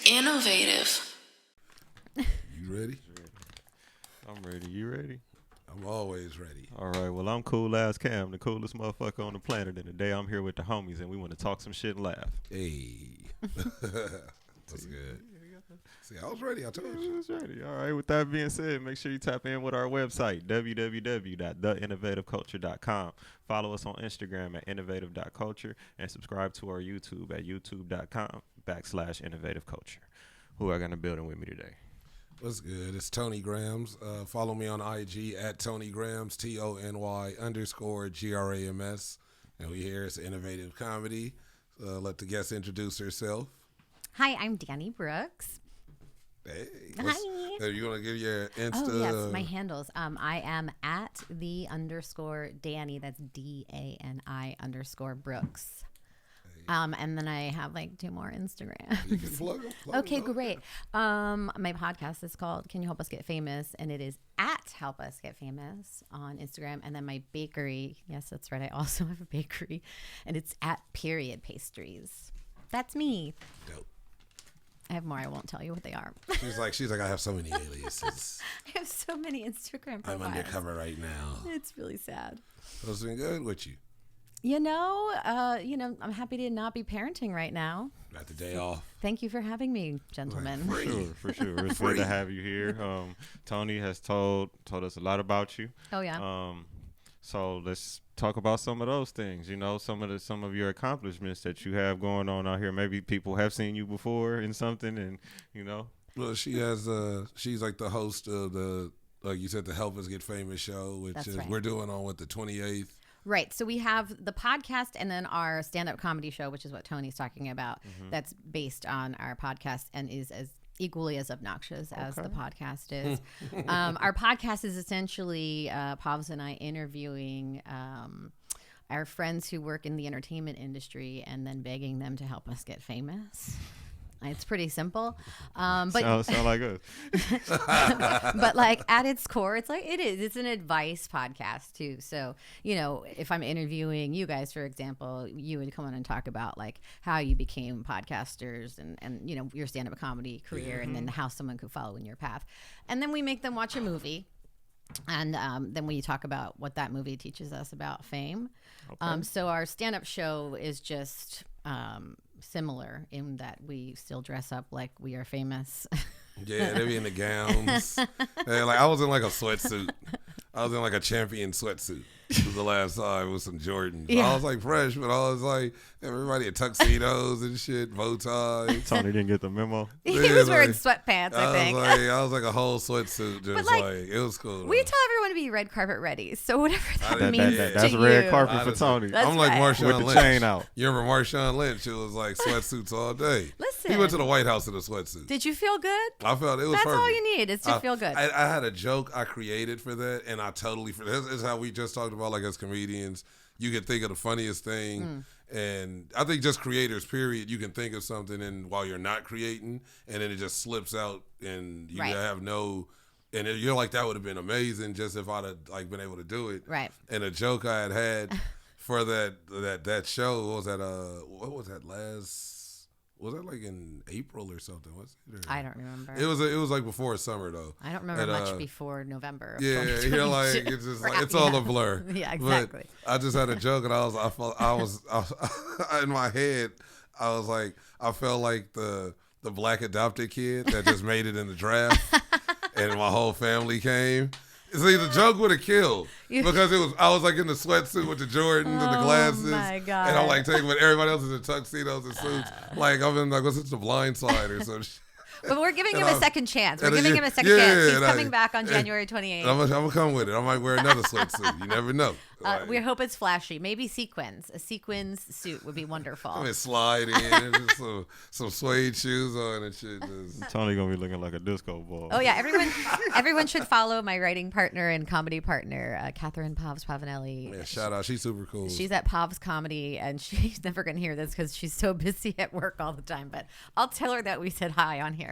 Innovative. You ready? I'm ready. You ready? I'm always ready. All right. Well, I'm Cool Ass Cam, the coolest motherfucker on the planet. And today I'm here with the homies, and we want to talk some shit and laugh. Hey. That's good. See, I was ready. I told you. I was ready. All right. With that being said, make sure you tap in with our website, www.theinnovativeculture.com. Follow us on Instagram at innovative.culture and subscribe to our YouTube at youtube.com/innovativeculture. Who are going to building with me today? What's good? It's Tony Grams. Follow me on IG at Tony Grams, TONY_GRAMS. And we here. It's Innovative Comedy. Let the guest introduce herself. Hi, I'm Dani Brooks. Hey. Hi. You want to give your Insta? Oh, yes, my handles. I am at _Dani. That's DANI_Brooks. And then I have like 2 more Instagrams. You can plug them. Okay, great. My podcast is called Can You Help Us Get Famous? And it is at Help Us Get Famous on Instagram. And then my bakery, yes, that's right, I also have a bakery. And it's at Period Pastries. That's me. Dope. I have more. I won't tell you what they are. She's like, I have so many aliases. I have so many Instagram profiles. I'm undercover right now. It's really sad. What's been good with you? I'm happy to not be parenting right now. Got the day off. Thank you for having me, gentlemen. For sure. It's good to have you here. Tony has told us a lot about you. Oh, yeah. So let's talk about some of those things. You know, some of your accomplishments that you have going on out here. Maybe people have seen you before in something, and you know. Well, she has. She's like the host of the, like you said, the Help Us Get Famous show, which That's is right. we're doing on the 28th. Right. So we have the podcast and then our stand-up comedy show, which is what Tony's talking about. Mm-hmm. That's based on our podcast and is as equally as obnoxious as the podcast is. Our podcast is essentially Pavs and I interviewing our friends who work in the entertainment industry and then begging them to help us get famous. It's pretty simple, but sound like us. but like at its core, it's an advice podcast too. So, you know, if I'm interviewing you guys, for example, you would come on and talk about like how you became podcasters and you know, your stand-up comedy career and then how someone could follow in your path. And then we make them watch a movie. And then we talk about what that movie teaches us about fame. Okay. So our stand-up show is just similar in that we still dress up like we are famous. Yeah, they be in the gowns. And like I was in like a sweatsuit. I was in like a champion sweatsuit. This was the last time with some Jordans. Yeah. I was like fresh, but I was like everybody in tuxedos and shit, bow ties. Tony didn't get the memo. He was wearing sweatpants, I think. I was like a whole sweatsuit, just like it was cool. We tell everyone to be red carpet ready, so whatever that means that's to red you. carpet for Tony. That's I'm like right. Marshawn with the Lynch. chain out. You remember Marshawn Lynch? It was like sweatsuits all day. Listen, he went to the White House in a sweatsuit. Did you feel good? I felt it was That's perfect. all you need is to feel good. I had a joke I created for that, and I totally for this is how we just talked about, like as comedians, you can think of the funniest thing, and I think just creators, period, you can think of something, and while you're not creating, and then it just slips out, and you have no. And you're like, that would have been amazing just if I'd have like been able to do it. Right. And a joke I had for that show what was that last? Was that like in April or something? Was it? Or? I don't remember. It was like before summer though. I don't remember much before November. Of yeah, you're like it's just like, it's all a blur. Yeah, exactly. But I just had a joke and I was in my head. I was like, I felt like the black adopted kid that just made it in the draft, and my whole family came. See, the joke would have killed because I was like in the sweatsuit with the Jordans and the glasses. Oh my God. And I'm like taking, but everybody else is in tuxedos and suits. Like I'm in like, what's it, The Blind Side or some shit. But we're giving him a second chance. We're giving him a second chance. He's coming back on January 28th. I'm going to come with it. I might wear another sweatsuit. You never know. We hope it's flashy. Maybe sequins. A sequins suit would be wonderful. I mean, slide in, just some suede shoes on and shit. Tony going to be looking like a disco ball. Oh, yeah. Everyone should follow my writing partner and comedy partner, Catherine Pavs Pavanelli. Yeah, shout out. She's super cool. She's at Pavs Comedy, and she's never going to hear this because she's so busy at work all the time. But I'll tell her that we said hi on here.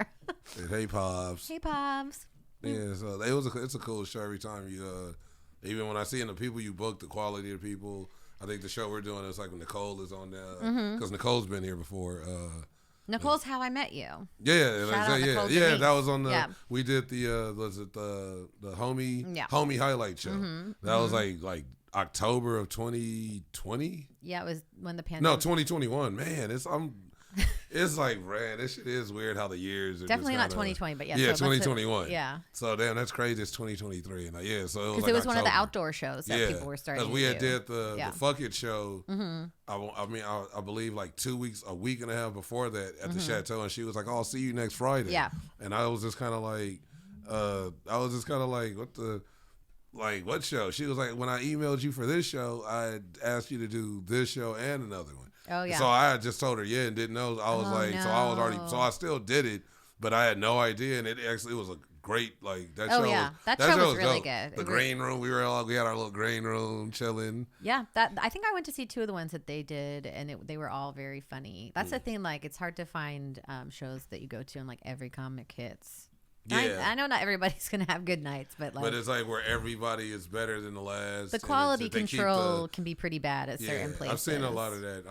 Hey, Pavs. Hey, Pavs. Yeah, so it's a cool show every time you even when I see the people you book, the quality of the people. I think the show we're doing is like when Nicole is on there because Nicole's been here before. Nicole's How I Met You. Yeah, Shout out Nicole yeah. Denise. That was on the. Yeah. We did the homie Yeah. homie highlight show. That was like October of 2020. Yeah, it was when the pandemic. No, 2021. Man, it's like, man, this shit is weird how the years are Definitely just not kinda, 2020, but yeah. Yeah, so 2021. Yeah. So damn, that's crazy. It's 2023, and yeah, so it was Because like it was one of the October. outdoor shows that people were starting to we had do. did the Fuck It show. I believe like a week and a half before that at the Chateau, and she was like, "Oh, I'll see you next Friday." Yeah. And I was just kind of like, what show? She was like, when I emailed you for this show, I asked you to do this show and another one. Oh, yeah. So I had just told her and didn't know. I was so I still did it, but I had no idea, and it was a great that show. Oh, yeah. That show was really dope. good. The green room, we had our little green room chilling. Yeah, I think I went to see 2 of the ones that they did, and they were all very funny. That's the thing, like it's hard to find shows that you go to and like every comic hits. Yeah. I know not everybody's gonna have good nights, but it's like where everybody is better than the last. The quality control can be can be pretty bad at certain places. I've seen a lot of that.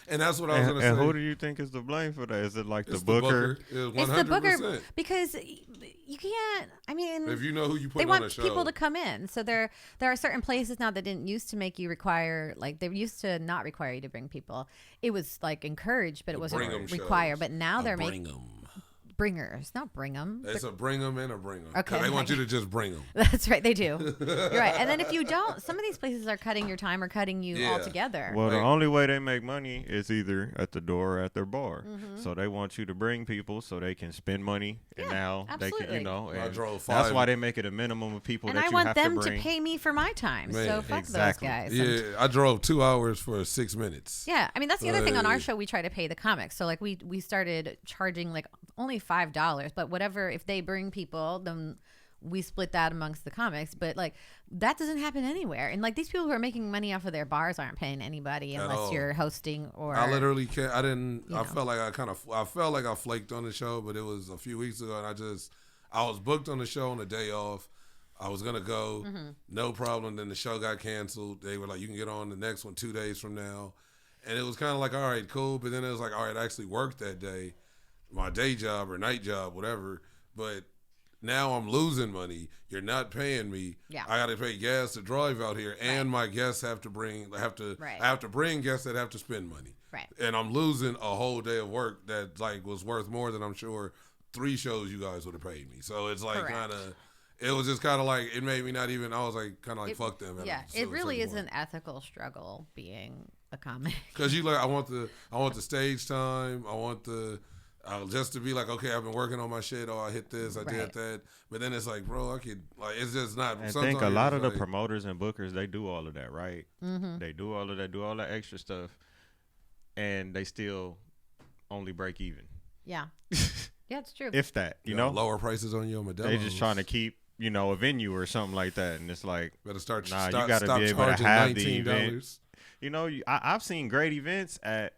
And that's what I was gonna say. And who do you think is to blame for that? Is it like it's the booker? It's the booker because you can't. I mean, if you know who you put they on want a show, people to come in. So there are certain places now that didn't used to make you require, like they used to not require you to bring people. It was like encouraged, but it wasn't required. But now they're making bringers, not bring them. It's a bring them and a bring them. Okay. They want you to just bring them. That's right. They do. You're right. And then if you don't, some of these places are cutting your time or cutting you altogether. Well, the only way they make money is either at the door or at their bar. So they want you to bring people so they can spend money. And now absolutely. they can, I drove 5. That's why they make it a minimum of people and that I you have to bring. want them to pay me for my time. Man, so fuck exactly. those guys. Yeah, I drove 2 hours for 6 minutes. Yeah, I mean that's the other thing on our show. We try to pay the comics. So like we started charging like only $5, but whatever. If they bring people, then we split that amongst the comics. But like that doesn't happen anywhere. And like these people who are making money off of their bars aren't paying anybody unless you're hosting or. I literally can't. I didn't. I felt like I felt like I flaked on the show, but it was a few weeks ago, and I was booked on the show on a day off. I was gonna go, no problem. Then the show got canceled. They were like, "You can get on the next one 2 days from now," and it was kind of like, "All right, cool." But then it was like, "All right, I actually worked that day, my day job or night job, whatever." But now I'm losing money. You're not paying me. Yeah. I got to pay gas to drive out here, and my guests have to bring. I have to bring guests that have to spend money. Right. And I'm losing a whole day of work that like was worth more than I'm sure 3 shows you guys would have paid me. So it's like kind of. It was just kind of like, it made me not even, I was like, kind of like, fuck them. Yeah, it really is an ethical struggle being a comic. Because I want the stage time. I want just to be like, okay, I've been working on my shit. Oh, I hit this, I did that. But then it's like, bro, it's just not. I think a lot of the promoters and bookers, they do all of that, right? Mm-hmm. They do all of that, do all that extra stuff. And they still only break even. Yeah. Yeah, it's true. If that, you know? Lower prices on your Modelo. They just trying to keep, a venue or something like that. And it's like, better start, you got to be able to have the event. I've seen great events at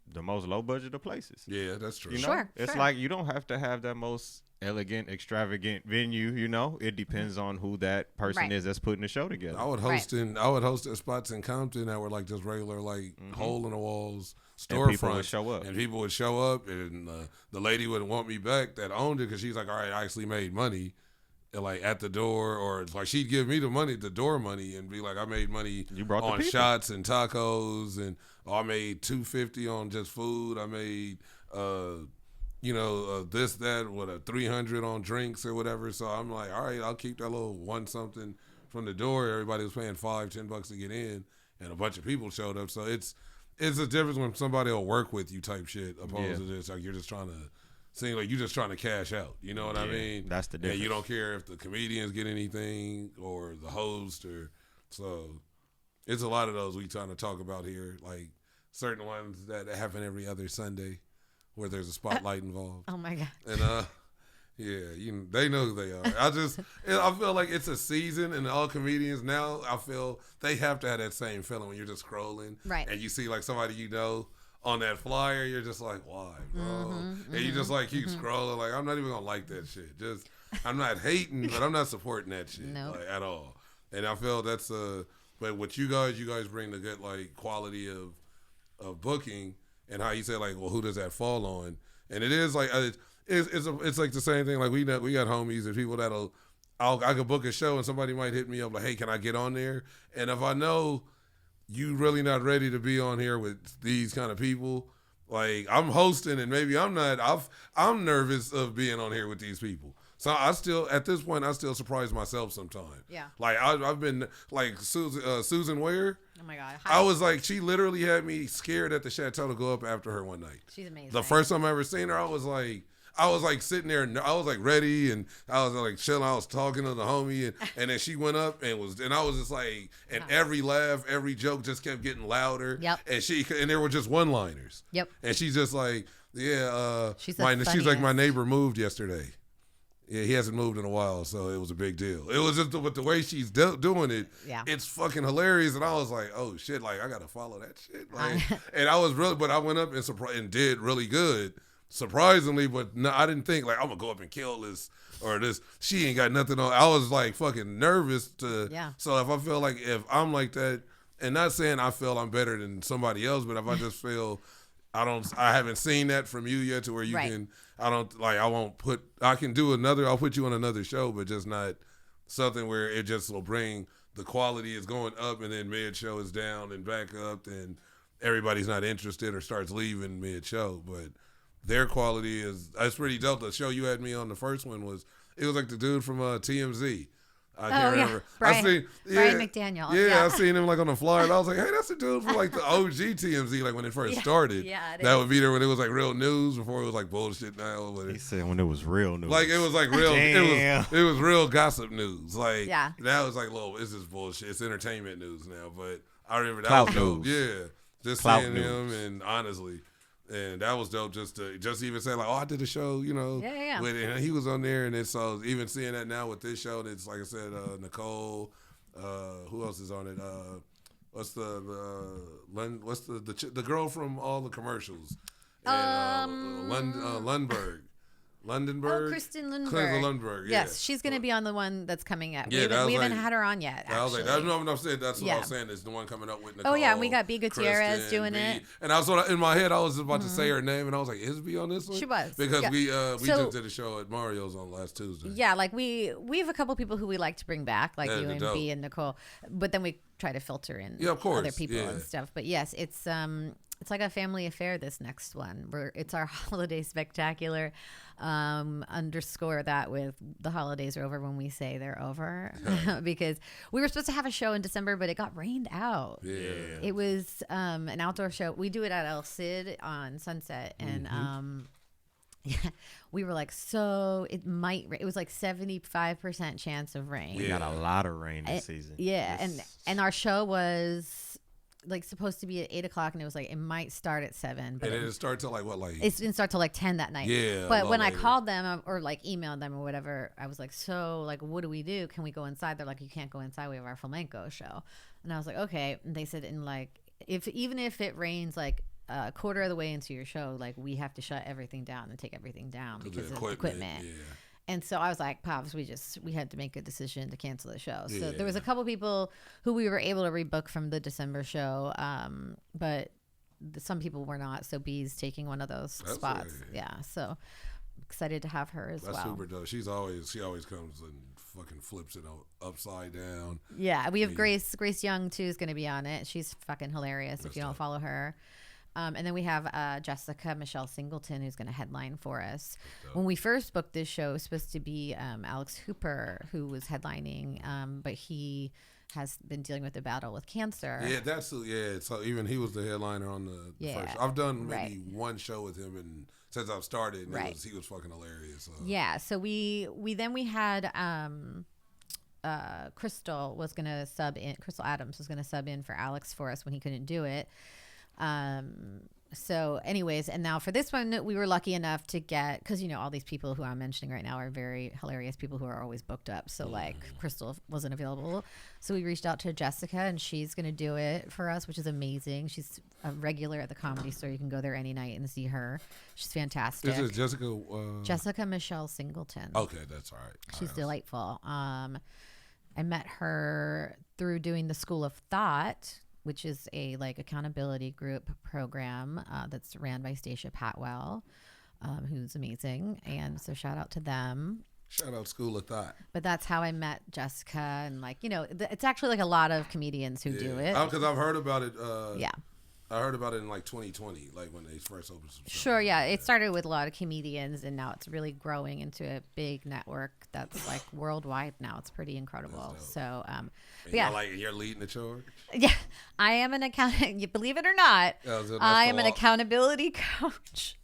the most low budget of places. Yeah, that's true. Sure. It's like you don't have to have that most elegant, extravagant venue. It depends on who that person is that's putting the show together. I would host at spots in Compton that were like just regular, like hole in the walls storefront. People would show up. And people would show up, and the lady would want me back that owned it because she's like, all right, I actually made money. Like at the door, or it's like she'd give me the door money, and be like, I made money on shots and tacos, and I made $250 on just food. I made this, that, with a $300 on drinks or whatever. So I'm like, all right, I'll keep that little one something from the door. Everybody was paying $5-10 to get in, and a bunch of people showed up. So it's a difference when somebody will work with you type shit, opposed to just like you're just trying to. Seems like you're just trying to cash out. You know what I mean? That's the difference. And you don't care if the comedians get anything or the host so it's a lot of those we trying to talk about here, like certain ones that happen every other Sunday where there's a spotlight involved. Oh my God. And they know who they are. I feel like it's a season, and all comedians now, I feel they have to have that same feeling when you're just scrolling, right? And you see like somebody on that flyer, you're just like, why, bro? And you just like keep scrolling, like, I'm not even gonna like that shit. I'm not hating, but I'm not supporting that shit like, at all. And I feel but what you guys bring the good like quality of booking, and how he said like, well, who does that fall on? And it is like it's like the same thing. Like we got homies and people I could book a show and somebody might hit me up like, hey, can I get on there? And if I know you really not ready to be on here with these kind of people, like I'm hosting and maybe I'm not. I'm nervous of being on here with these people. So I still, at this point, I still surprise myself sometimes. Yeah. Like I've been like Susan Ware. Oh my God. I was like, she literally had me scared at the chateau to go up after her one night. She's amazing. The first time I ever seen her, I was like sitting there and I was like ready and I was like chilling. I was talking to the homie and then she went up and I was just like, and every laugh, every joke just kept getting louder. Yep. And there were just one-liners. Yep. And she's just like, yeah, she's like, my neighbor moved yesterday. Yeah, he hasn't moved in a while, so it was a big deal. It was just with the way she's doing it, it's fucking hilarious. And I was like, oh shit, like I gotta follow that shit. Like, and I was really, but I went up and did really good, surprisingly. But no, I didn't think like I'm gonna go up and kill this or this. She ain't got nothing on. I was like fucking nervous to. Yeah. So if I feel like if I'm like that, and not saying I feel I'm better than somebody else, but if I just feel I haven't seen that from you yet to where you can. I'll put you on another show, but just not something where it just will bring the quality is going up and then mid show is down and back up and everybody's not interested or starts leaving mid show. But their quality it's pretty dope. The show you had me on, the first one was like the dude from TMZ. I can't remember. Brian McDaniel. Yeah, I seen him like on the flyer. And I was like, hey, that's the dude from like the OG TMZ, like when it first started. Yeah, that would be there when it was like real news before it was like bullshit now. He said when it was real news. Like it was like real. it was real gossip news. Like that was like, this is bullshit. It's entertainment news now. But I remember that Clout was dope. news. Yeah, just Clout seeing news. him and honestly. And that was dope just even say like, oh, I did a show, with it. And he was on there. And so even seeing that now with this show, it's like I said, Nicole, who else is on it? What's the girl from all the commercials? And, Lundberg. Oh, Kristen Lundberg. Kristen Lundberg, yeah. Yes, she's going to be on the one that's coming up. Yeah, we haven't had her on yet, actually. I was like, that's what I'm saying. That's what I was saying. Is the one coming up with Nicole. Oh, yeah, and we got B. Gutierrez Kristen, doing it. And I was in my head, I was about to say her name, and I was like, is B on this one? She was. Because we just did a show at Mario's on last Tuesday. Yeah, like we have a couple people who we like to bring back, like you and dope. B and Nicole. But then we try to filter in of course. other people and stuff. But yes, it's like a family affair, this next one. It's our holiday spectacular. Underscore that with the holidays are over when we say they're over. Because we were supposed to have a show in December, but it got rained out. Yeah. It was an outdoor show. We do it at El Cid on Sunset. And we were like, so it was like 75% chance of rain. We got a lot of rain this season. Yeah. And our show was like supposed to be at 8:00, and it was like it might start at 7. But and it started till like what? Like it didn't start till like 10 that night. Yeah. But when I called them or like emailed them or whatever, I was like, so like, what do we do? Can we go inside? They're like, you can't go inside. We have our flamenco show. And I was like, okay. And they said, even if it rains like a quarter of the way into your show, like we have to shut everything down and take everything down because of equipment. Yeah. And so I was like, Pops, we had to make a decision to cancel the show. So there was a couple people who we were able to rebook from the December show, but some people were not. So B's taking one of those spots. Yeah. So excited to have her as well. That's super dope. She always comes and fucking flips it upside down. Yeah. We have Grace Young too is going to be on it. She's fucking hilarious if you don't follow her. And then we have Jessica Michelle Singleton, who's going to headline for us. When we first booked this show, it was supposed to be Alex Hooper, who was headlining, but he has been dealing with a battle with cancer. Yeah, so even he was the headliner on the first. I've done maybe one show with him, and since I've started, and he was fucking hilarious. So. Yeah, so we had Crystal was going to sub in. Crystal Adams was going to sub in for Alex for us when he couldn't do it. So anyways, and now for this one, we were lucky enough to get, because all these people who I'm mentioning right now are very hilarious people who are always booked up. So like Crystal wasn't available, so we reached out to Jessica, and she's gonna do it for us, which is amazing. She's a regular at the Comedy Store. You can go there any night and see her. She's fantastic. This is Jessica. Jessica Michelle Singleton. Okay, that's all right. She's delightful. I met her through doing the School of Thought. which is a like accountability group program that's ran by Stacia Patwell, who's amazing. And so shout out to them. Shout out School of Thought. But that's how I met Jessica, and like, you know, it's actually like a lot of comedians who do it. Because I've heard about it. Yeah. I heard about it in like 2020, like when they first opened some stuff. Sure, yeah. It started with a lot of comedians, and now it's really growing into a big network that's like worldwide now. It's pretty incredible. So, And yeah. you're leading the charge? Yeah, I am an you believe it or not, I am an accountability coach.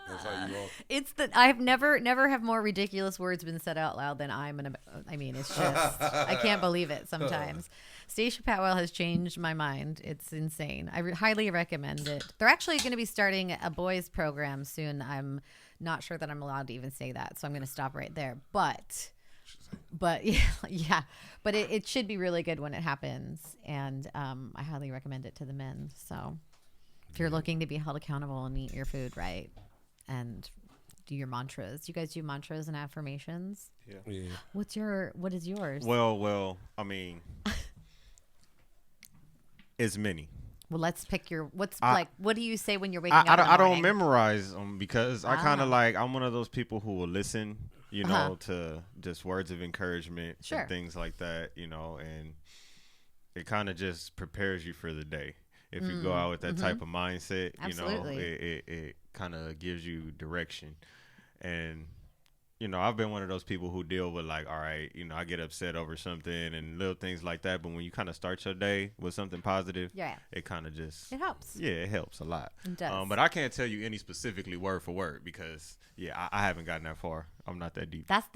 That's how you walk. It's I've never have more ridiculous words been said out loud than it's just, I can't believe it sometimes. Stacia Patwell has changed my mind. It's insane. I highly recommend it. They're actually going to be starting a boys program soon. I'm not sure that I'm allowed to even say that, so I'm going to stop right there. But yeah, but it should be really good when it happens, and I highly recommend it to the men. So if you're looking to be held accountable and eat your food right and do your mantras, you guys do mantras and affirmations? Yeah. What is yours? Well, I mean, it's many. Well, let's pick your. What do you say when you're waking up? I don't memorize them because I kind of like, I'm one of those people who will listen, you know, to just words of encouragement and things like that, you know, and it kind of just prepares you for the day. If you go out with that type of mindset, Absolutely. you know, it kind of gives you direction. And you know, I've been one of those people who deal with like, all right, you know, I get upset over something and little things like that. But when you kind of start your day with something positive, it kind of just, it helps. Yeah, it helps a lot. It does. But I can't tell you any specifically word for word because, I haven't gotten that far. I'm not that deep. That's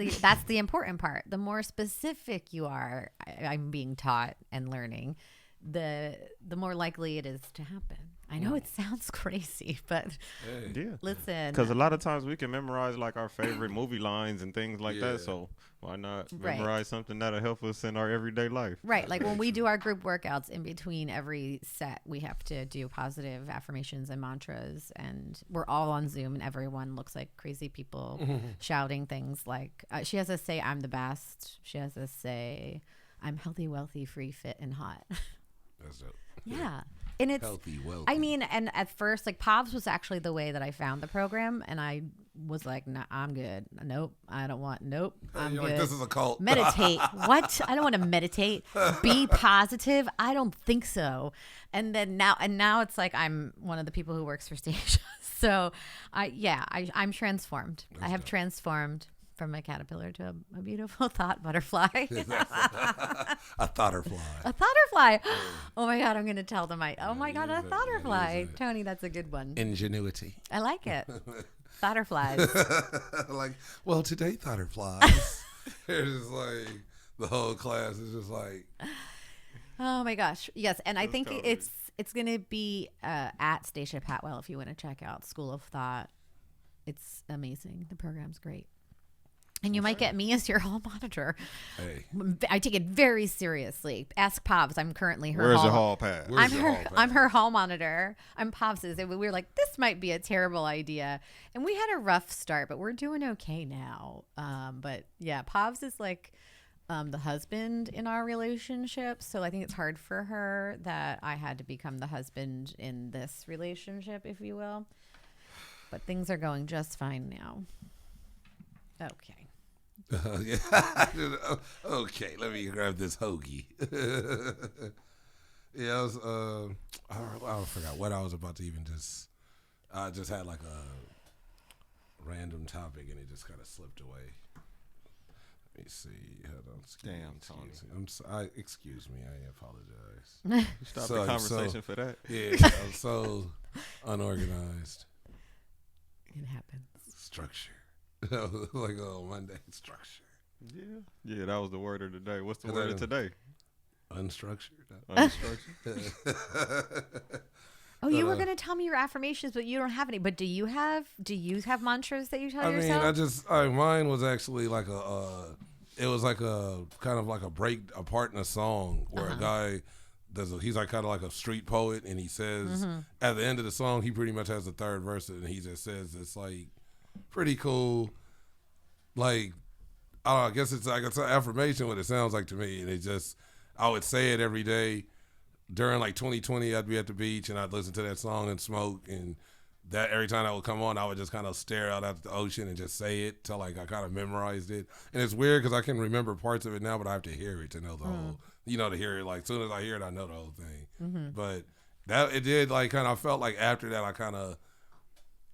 the important part. The more specific you are, I'm being taught and learning, the more likely it is to happen. I know it sounds crazy, but listen. Because a lot of times we can memorize like our favorite movie lines and things like that. So why not memorize something that'll help us in our everyday life? Right. Like when we do our group workouts, in between every set, we have to do positive affirmations and mantras. And we're all on Zoom and everyone looks like crazy people shouting things like, she has us say, I'm the best. She has us say, I'm healthy, wealthy, free, fit, and hot. That's dope. Yeah. And it's healthy, wealthy. I mean, and at first, like Povs was actually the way that I found the program, and I was like, nah, I'm good. Nope, I don't want. Nope, I'm good. Like, this is a cult. Meditate. What? I don't want to meditate. Be positive. I don't think so. And then now it's like I'm one of the people who works for Stacia. So I'm transformed. I have transformed from a caterpillar to a beautiful thought butterfly. A thoughterfly. A thoughterfly. Oh my God, I'm going to tell them. Oh my God, a thoughterfly. Tony, that's a good one. Ingenuity. I like it. Thoughterflies. Like, well, today thoughterflies. It's like the whole class is just like. Oh my gosh. Yes. And I think it's going to be at Stacia Patwell if you want to check out School of Thought. It's amazing. The program's great. And you might get me as your hall monitor. Hey. I take it very seriously. Ask Povs. I'm currently her Where's hall. your hall pass? I'm her hall monitor. I'm Povs's. And we were like, this might be a terrible idea. And we had a rough start, but we're doing okay now. But yeah, Povs is like the husband in our relationship. So I think it's hard for her that I had to become the husband in this relationship, if you will. But things are going just fine now. Okay. Okay, let me grab this hoagie. I was I forgot what I was about to even I just had like a random topic and it just kind of slipped away. Let me see. Hold on. Damn, Tony. Excuse me. I apologize. Stop the conversation for that. Yeah, I'm so unorganized. It happens. Structure. Like Monday, structure. Yeah, that was the word of the day. What's the word of today? Unstructured. Oh, you were gonna tell me your affirmations, but you don't have any. But do you have mantras that you tell yourself? Mine was actually like it was like a kind of like a break apart in a song where a guy he's like kind of like a street poet, and he says at the end of the song he pretty much has the third verse, and he just says it's like pretty cool. Like, I guess it's like it's an affirmation what it sounds like to me, and I would say it every day during like 2020, I'd be at the beach and I'd listen to that song and smoke, and that every time that would come on, I would just kind of stare out at the ocean and just say it till like I kind of memorized it. And it's weird because I can remember parts of it now, but I have to hear it to know the whole, to hear it. Like, as soon as I hear it, I know the whole thing. Mm-hmm. But that, it did like kind of, I felt like after that, I kind of,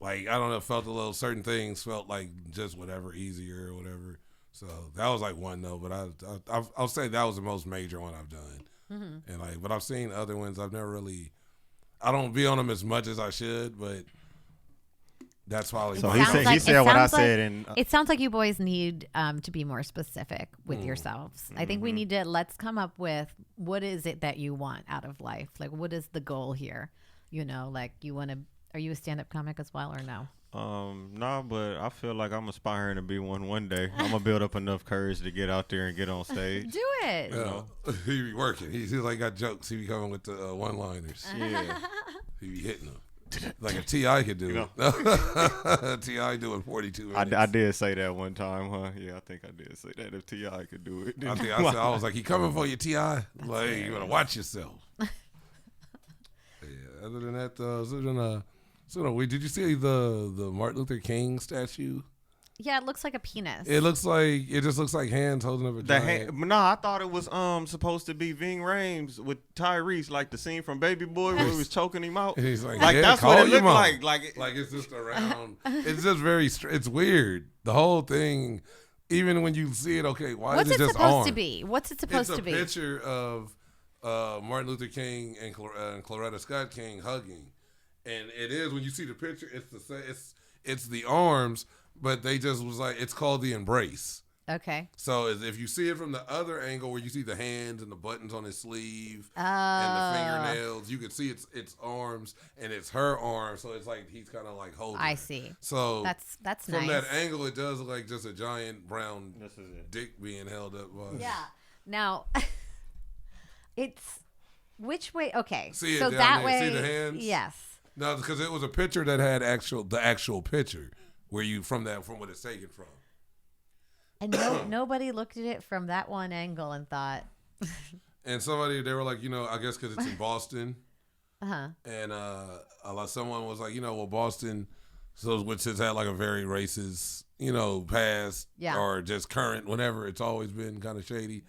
like, I don't know, felt a little, certain things felt like just whatever, easier or whatever. So that was like one though, but I'll say that was the most major one I've done. Mm-hmm. And like, but I've seen other ones. I've never really, I don't be on them as much as I should, but that's probably. So he said what I said, and it sounds like you boys need to be more specific with yourselves. I think we need to let's come up with what is it that you want out of life. Like, what is the goal here? Like you want to. Are you a stand-up comic as well, or no? No, but I feel like I'm aspiring to be one day. I'm gonna build up enough courage to get out there and get on stage. Do it. He be working. He's like got jokes. He be coming with the one-liners. Yeah, he be hitting them like a T.I. could do. T.I. doing 42 minutes. I did say that one time, huh? Yeah, I think I did say that if T.I. could do it. I was like, he coming for you, T.I. Like, you better watch yourself. Yeah. Other than that, did you see the Martin Luther King statue? Yeah, it looks like a penis. It just looks like hands holding up a giant. No, I thought it was supposed to be Ving Rhames with Tyrese, like the scene from Baby Boy where he was choking him out. And he's like that's what it looked like. Like it's just around. It's just very. It's weird. The whole thing. Even when you see it, okay, why is it just supposed arm? to be? What's it supposed to be? It's a picture of Martin Luther King and Coretta Scott King hugging. And it is, when you see the picture, it's the arms, but they just was like, it's called the embrace. Okay. So if you see it from the other angle where you see the hands and the buttons on his sleeve and the fingernails, you can see it's arms and it's her arm. So it's like he's kind of like holding. I see. So that's from nice. that angle, it does look like just a giant brown dick being held up. Yeah. Now, it's which way? Okay. See it so down that there. way. See the hands? Yes. No, because it was a picture that had the actual picture where from what it's taken from. And nobody looked at it from that one angle and thought. And they were like, I guess because it's in Boston. Uh-huh. And someone was like, well, Boston, which has had like a very racist, past or just current, whenever, it's always been kind of shady.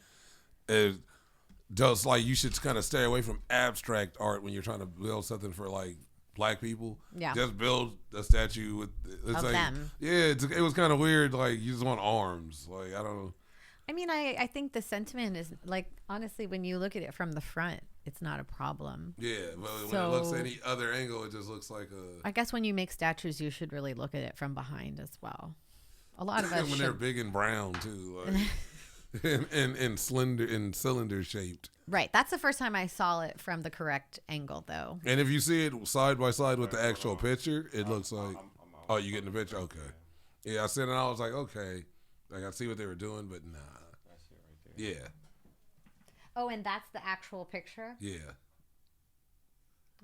Just like you should kind of stay away from abstract art when you're trying to build something for like Black people. Yeah. Just build a statue of like, them. Yeah, it was kind of weird. Like, you just want arms. Like, I don't know. I mean, I think the sentiment is like, honestly, when you look at it from the front, it's not a problem. Yeah, but when it looks any other angle, it just looks like a. I guess when you make statues, you should really look at it from behind as well. A lot of us when they're big and brown too, like, and slender and cylinder shaped. Right. That's the first time I saw it from the correct angle, though. And if you see it side by side with the actual picture, it looks like. Oh, you getting the picture? Okay. Yeah, I said, and I was like, okay, like I see what they were doing, but nah. That's it right there. Yeah. Oh, and that's the actual picture? Yeah.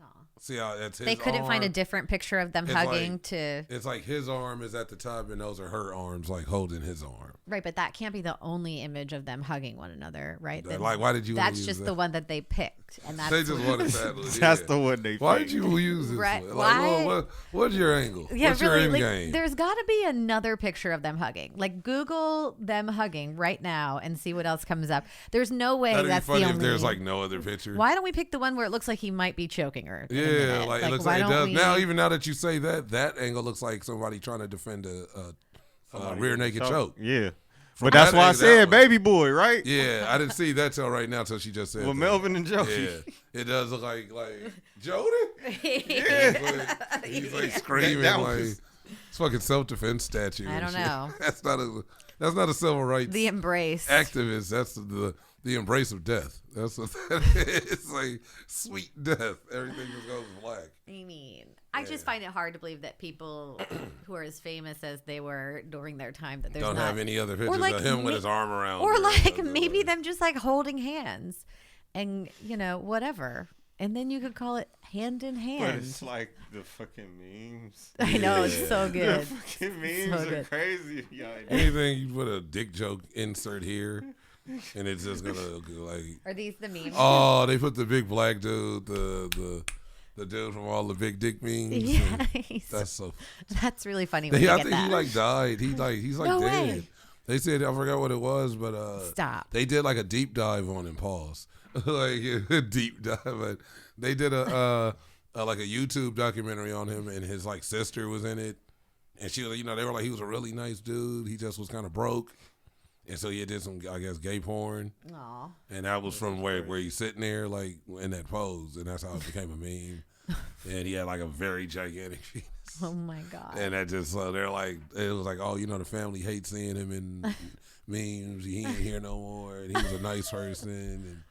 Aw. See how that's his They couldn't arm. find a different picture of them hugging to. It's like his arm is at the top, and those are her arms, like holding his arm. Right, but that can't be the only image of them hugging one another, right? Like, why did you? That's just the one that they picked, and that's they just wanted that. That's the one they. Why did you use this? Right? Like, why? What's your angle? Yeah, what's really. your end game? There's got to be another picture of them hugging. Like, Google them hugging right now and see what else comes up. There's no way That'd that's be funny the only. if there's like no other picture. Why don't we pick the one where it looks like he might be choking her? Yeah, like it looks like it does. Now, even now that you say that angle looks like somebody trying to defend a rear naked choke. Yeah. But that's why I said Baby Boy, right? Yeah, I didn't see that till right now, till she just said. Well, Melvin and Jody. Yeah, it does look like Jody. Yeah, he's like screaming like it's fucking self-defense statue. I don't know. That's not a civil rights. The embrace activist. That's the embrace of death. That's what that is. It's like sweet death. Everything just goes black. I mean, I just find it hard to believe that people who are as famous as they were during their time that there's don't have any other pictures like of him with his arm around, or like maybe them just like holding hands, and whatever, and then you could call it hand in hand. But it's like the fucking memes. I know, it's so good. The fucking memes are crazy. Yeah, anything you put a dick joke insert here. and it's just gonna like. Are these the memes? Oh, they put the big black dude, the dude from all the big dick memes. Yeah, that's really funny. When I think he like died. He's like no dead. Way. They said I forgot what it was, but stop. They did like a deep dive on him. Pause. Like a deep dive. But they did a like a YouTube documentary on him, and his like sister was in it, and she was, they were like, he was a really nice dude. He just was kind of broke, and so he did some, I guess, gay porn. Aww. And that was from where he's sitting there like in that pose, and that's how it became a meme. And he had like a very gigantic penis. Oh my God. And that just they're like, it was like, oh, the family hates seeing him in memes. He ain't here no more, and he was a nice person. And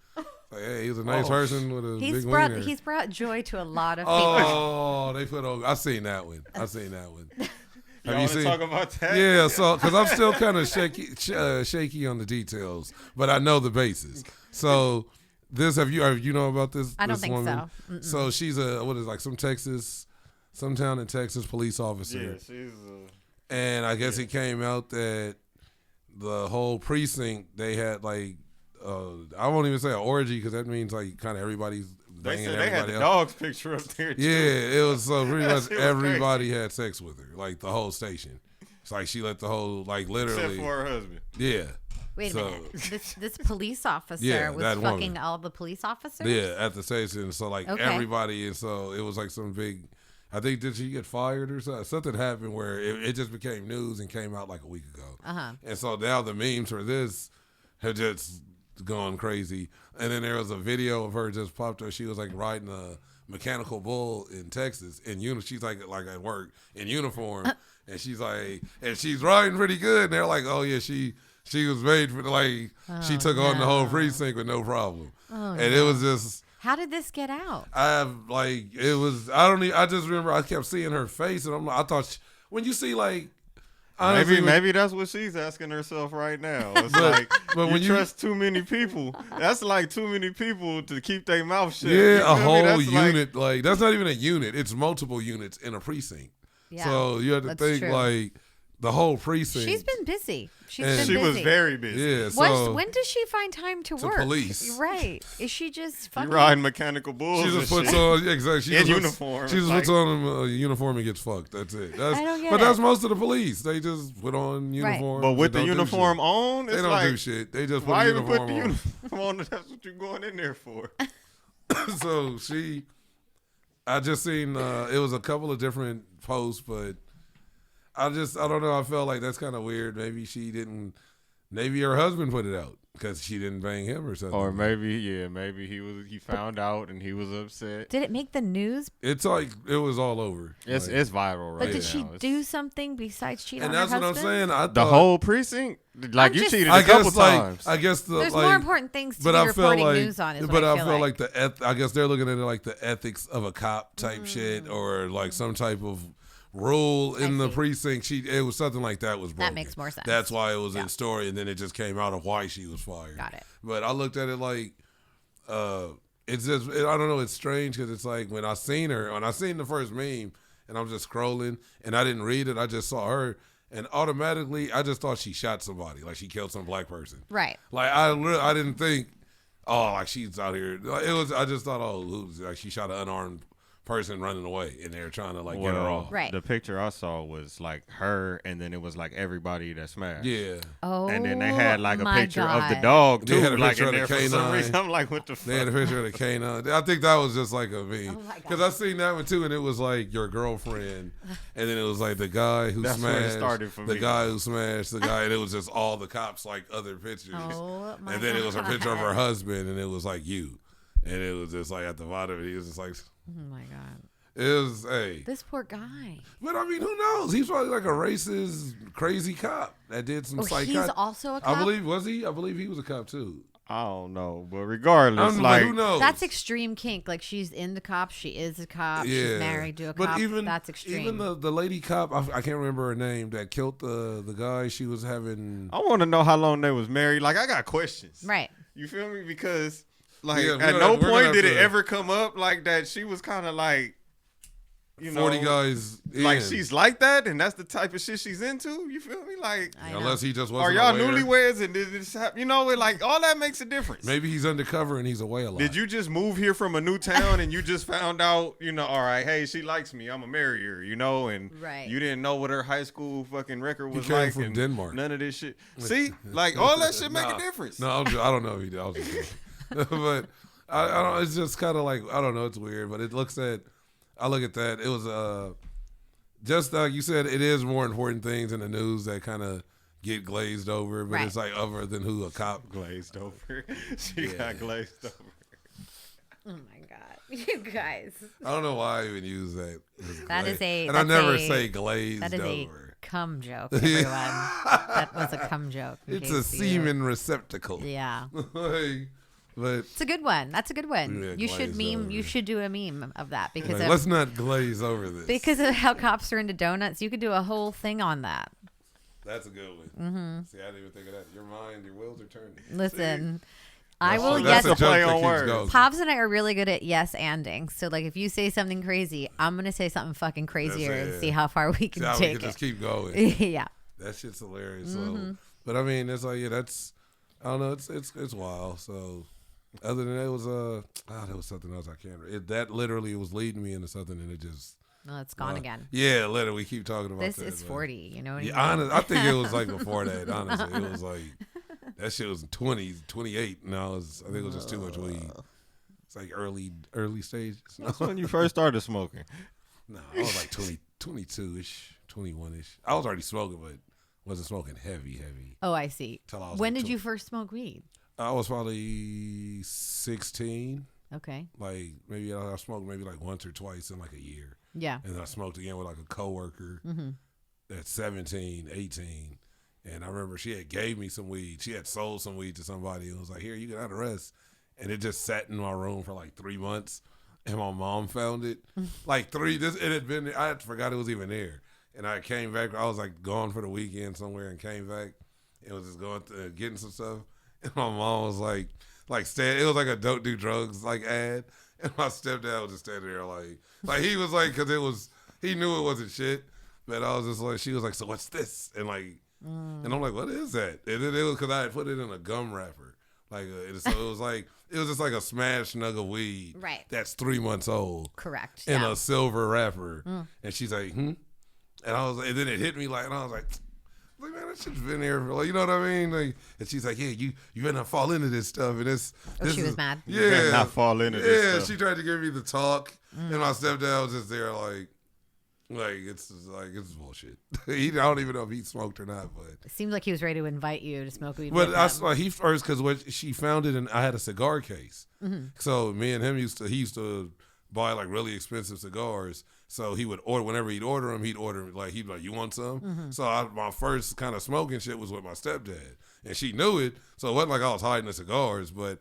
like, hey, he was a nice person with a big wiener. He's brought joy to a lot of people. Oh, they put on. I seen that one. Have you seen? Talk about that? Yeah, so because I'm still kind of shaky on the details, but I know the basis. So this, have you know about this? I don't this think woman? so. So she's some town in Texas police officer. Yeah, she's. And I guess it came out that the whole precinct, they had like. I won't even say an orgy because that means like kind of everybody's banging everybody. They had the dog's picture up there too. Yeah, it was so pretty much everybody had sex with her, like the whole station. It's like she let the whole like literally. Except for her husband. Yeah. Wait a minute. This police officer was fucking woman. All the police officers? Yeah, at the station. So like everybody, and so it was like some big. I think did she get fired or something? Something happened where it just became news and came out like a week ago. And so now the memes for this have just gone crazy. And then there was a video of her just popped up. She was like riding a mechanical bull in Texas in she's like at work in uniform, and she's riding pretty good. And they're like, oh yeah, she was made for she took on the whole precinct with no problem. It was just. How did this get out? I just remember I kept seeing her face, and I thought when you see like. Honestly, maybe that's what she's asking herself right now. It's but when you trust too many people, that's like too many people to keep their mouth shut. Yeah, a whole unit. Like that's not even a unit. It's multiple units in a precinct. Yeah, so you have to think true. Like the whole precinct. She's been busy. She was very busy. Yeah. So when does she find time to work? Police. Right. Is she just fucking riding mechanical bulls? She just puts on exactly. In uniform. She just puts on a uniform and gets fucked. That's it. That's most of the police. They just put on uniform. But with the uniform on, it's they don't do shit. They just put the uniform on. Uniform on? That's what you're going in there for. So I just seen it was a couple of different posts, but. I don't know. I felt like that's kind of weird. Maybe her husband put it out because she didn't bang him or something. Or maybe he found out and he was upset. Did it make the news? It's like it was all over. It's viral right now. But did she do something besides cheat on her husband? And that's what I'm saying. I thought, the whole precinct, like you cheated a couple times. I guess there's more important things to be reporting news on. But I feel like I guess they're looking at it like the ethics of a cop type shit, or like some type of. Rule in the precinct. It was something like that was broken. That makes more sense. That's why it was in story, and then it just came out of why she was fired. Got it. But I looked at it like, it's just I don't know. It's strange because it's like when I seen the first meme, and I'm just scrolling, and I didn't read it. I just saw her, and automatically I just thought she shot somebody, like she killed some black person. Right. Like I didn't think, like she's out here. I just thought, like she shot an unarmed person running away, and they're trying to get her off. Right. The picture I saw was like her, and then it was like everybody that smashed. Yeah. Oh. And then they had like a picture of the dog too. They had a like picture in of the there canine. for some reason. I'm like, what the fuck? They had a picture of the canine. I think that was just like a meme. Because I seen that one too, and it was like your girlfriend, and then it was like the guy who That's smashed. Where it started for the me. guy who smashed the guy, and it was just all the cops like other pictures. Oh my And then it was a picture of her husband, and it was like you, and it was just like at the bottom, he was just like, oh my God. It was, this poor guy. But I mean, who knows? He's probably like a racist, crazy cop that did some psychotic. He's also a cop? I believe he was a cop too. I don't know, but regardless, who knows? That's extreme kink. Like she's in the cops, she is a cop, she's married to a cop. But that's extreme. Even the lady cop, I can't remember her name, that killed the guy. She was having. I want to know how long they was married. Like I got questions. Right. You feel me? Because at no point did it ever come up like that. She was kind of like. you 40 know, guys like in. she's like that, and that's the type of shit she's into. You feel me? Like, unless he just are wasn't y'all aware. newlyweds and did this happen? You know, like all that makes a difference. Maybe he's undercover and he's away a lot. Did you just move here from a new town and you just found out, you know, all right, hey, she likes me, I'm gonna marry her, you know, and you didn't know what her high school fucking record was like from and Denmark. none of this shit. See, like all that shit make a difference. No, I don't know if he did. I was just kidding. But I don't. It's just kind of like I don't know. It's weird, but I look at that. It was just like you said. It is more important things in the news that kind of get glazed over, but it's like other than who a cop glazed over. She got glazed over. Oh my god, you guys! I don't know why I even use that. That is a. And I never say glazed over. That is over. A cum joke, everyone. That was a cum joke. It's a semen receptacle. Yeah. But it's a good one. That's a good one. Yeah, you should meme. over. You should do a meme of that because let's not glaze over this. Because of how cops are into donuts, you could do a whole thing on that. That's a good one. Mm-hmm. See, I didn't even think of that. Your mind, your wheels are turning. Listen, I will yes. That's a play on words. Pops and I are really good at yes anding. So like, if you say something crazy, I'm gonna say something fucking crazier and see how far we can take it. Just keep going. Yeah. That shit's hilarious. Mm-hmm. So, but I mean, it's like that's I don't know. It's wild. So. Other than that, it was there was something else I can't remember. That literally was leading me into something, and it just it's gone again. Yeah, literally, we keep talking about this that. This is 40. You know what I mean? I think it was like before that. Honestly, it was like that shit was 20, 28, and I think it was just too much weed. It's like early stages. That's when you first started smoking. No, I was like 22-ish, 21-ish. I was already smoking, but wasn't smoking heavy. Oh, I see. When did you first smoke weed? I was probably 16. Okay. Like maybe I smoked maybe like once or twice in like a year. Yeah. And then I smoked again with like a coworker at 17, 18. And I remember she had gave me some weed. She had sold some weed to somebody and was like, here, you can have the rest. And it just sat in my room for like 3 months. And my mom found it. It had been, I had forgot it was even there. And I came back, I was like gone for the weekend somewhere and came back and was just going to getting some stuff. And my mom was like it was like a don't do drugs like ad. And my stepdad was just standing there like he was like, cause he knew it wasn't shit. But I was just like, she was like, so what's this? And like, and I'm like, what is that? And it was cause I had put it in a gum wrapper. Like, so it was just like a smashed nug of weed. Right. That's 3 months old. Correct. In a silver wrapper. And she's like, And I was like, and then it hit me like, and I was like, man, that shit's been there for, like, you know what I mean? Like, and she's like, yeah, you better not fall into this stuff. And she was mad. Yeah, you better not fall into this stuff. Yeah, she tried to give me the talk, and my stepdad was just there, like it's bullshit. I don't even know if he smoked or not, but it seemed like he was ready to invite you to smoke weed. But he first because she found it, and I had a cigar case, so me and him he used to buy like really expensive cigars. So he would order, whenever he'd order them, he'd be like, you want some? So my first kind of smoking shit was with my stepdad. And she knew it. So it wasn't like I was hiding the cigars, but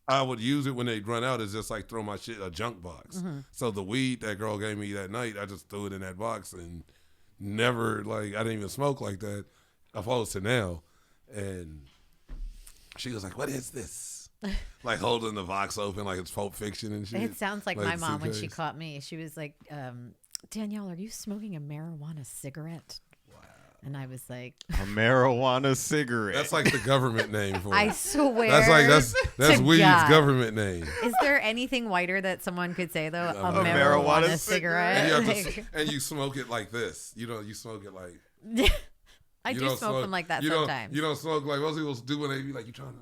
I would use it when they'd run out as just like throw my shit, a junk box. So the weed that girl gave me that night, I just threw it in that box and never, like, I didn't even smoke like that, opposed to now. And she was like, what is this? Like holding the box open like it's Pulp Fiction and shit. It sounds like my mom when she caught me. She was like, Danielle, are you smoking a marijuana cigarette? Wow. And I was like, a marijuana cigarette. That's like the government name for it. I swear. That's weed's government name. Is there anything whiter that someone could say though? A marijuana cigarette. And you smoke it like this. You know, you smoke it like. I do smoke them like that sometimes. You don't smoke like most people do when they be like, you trying to.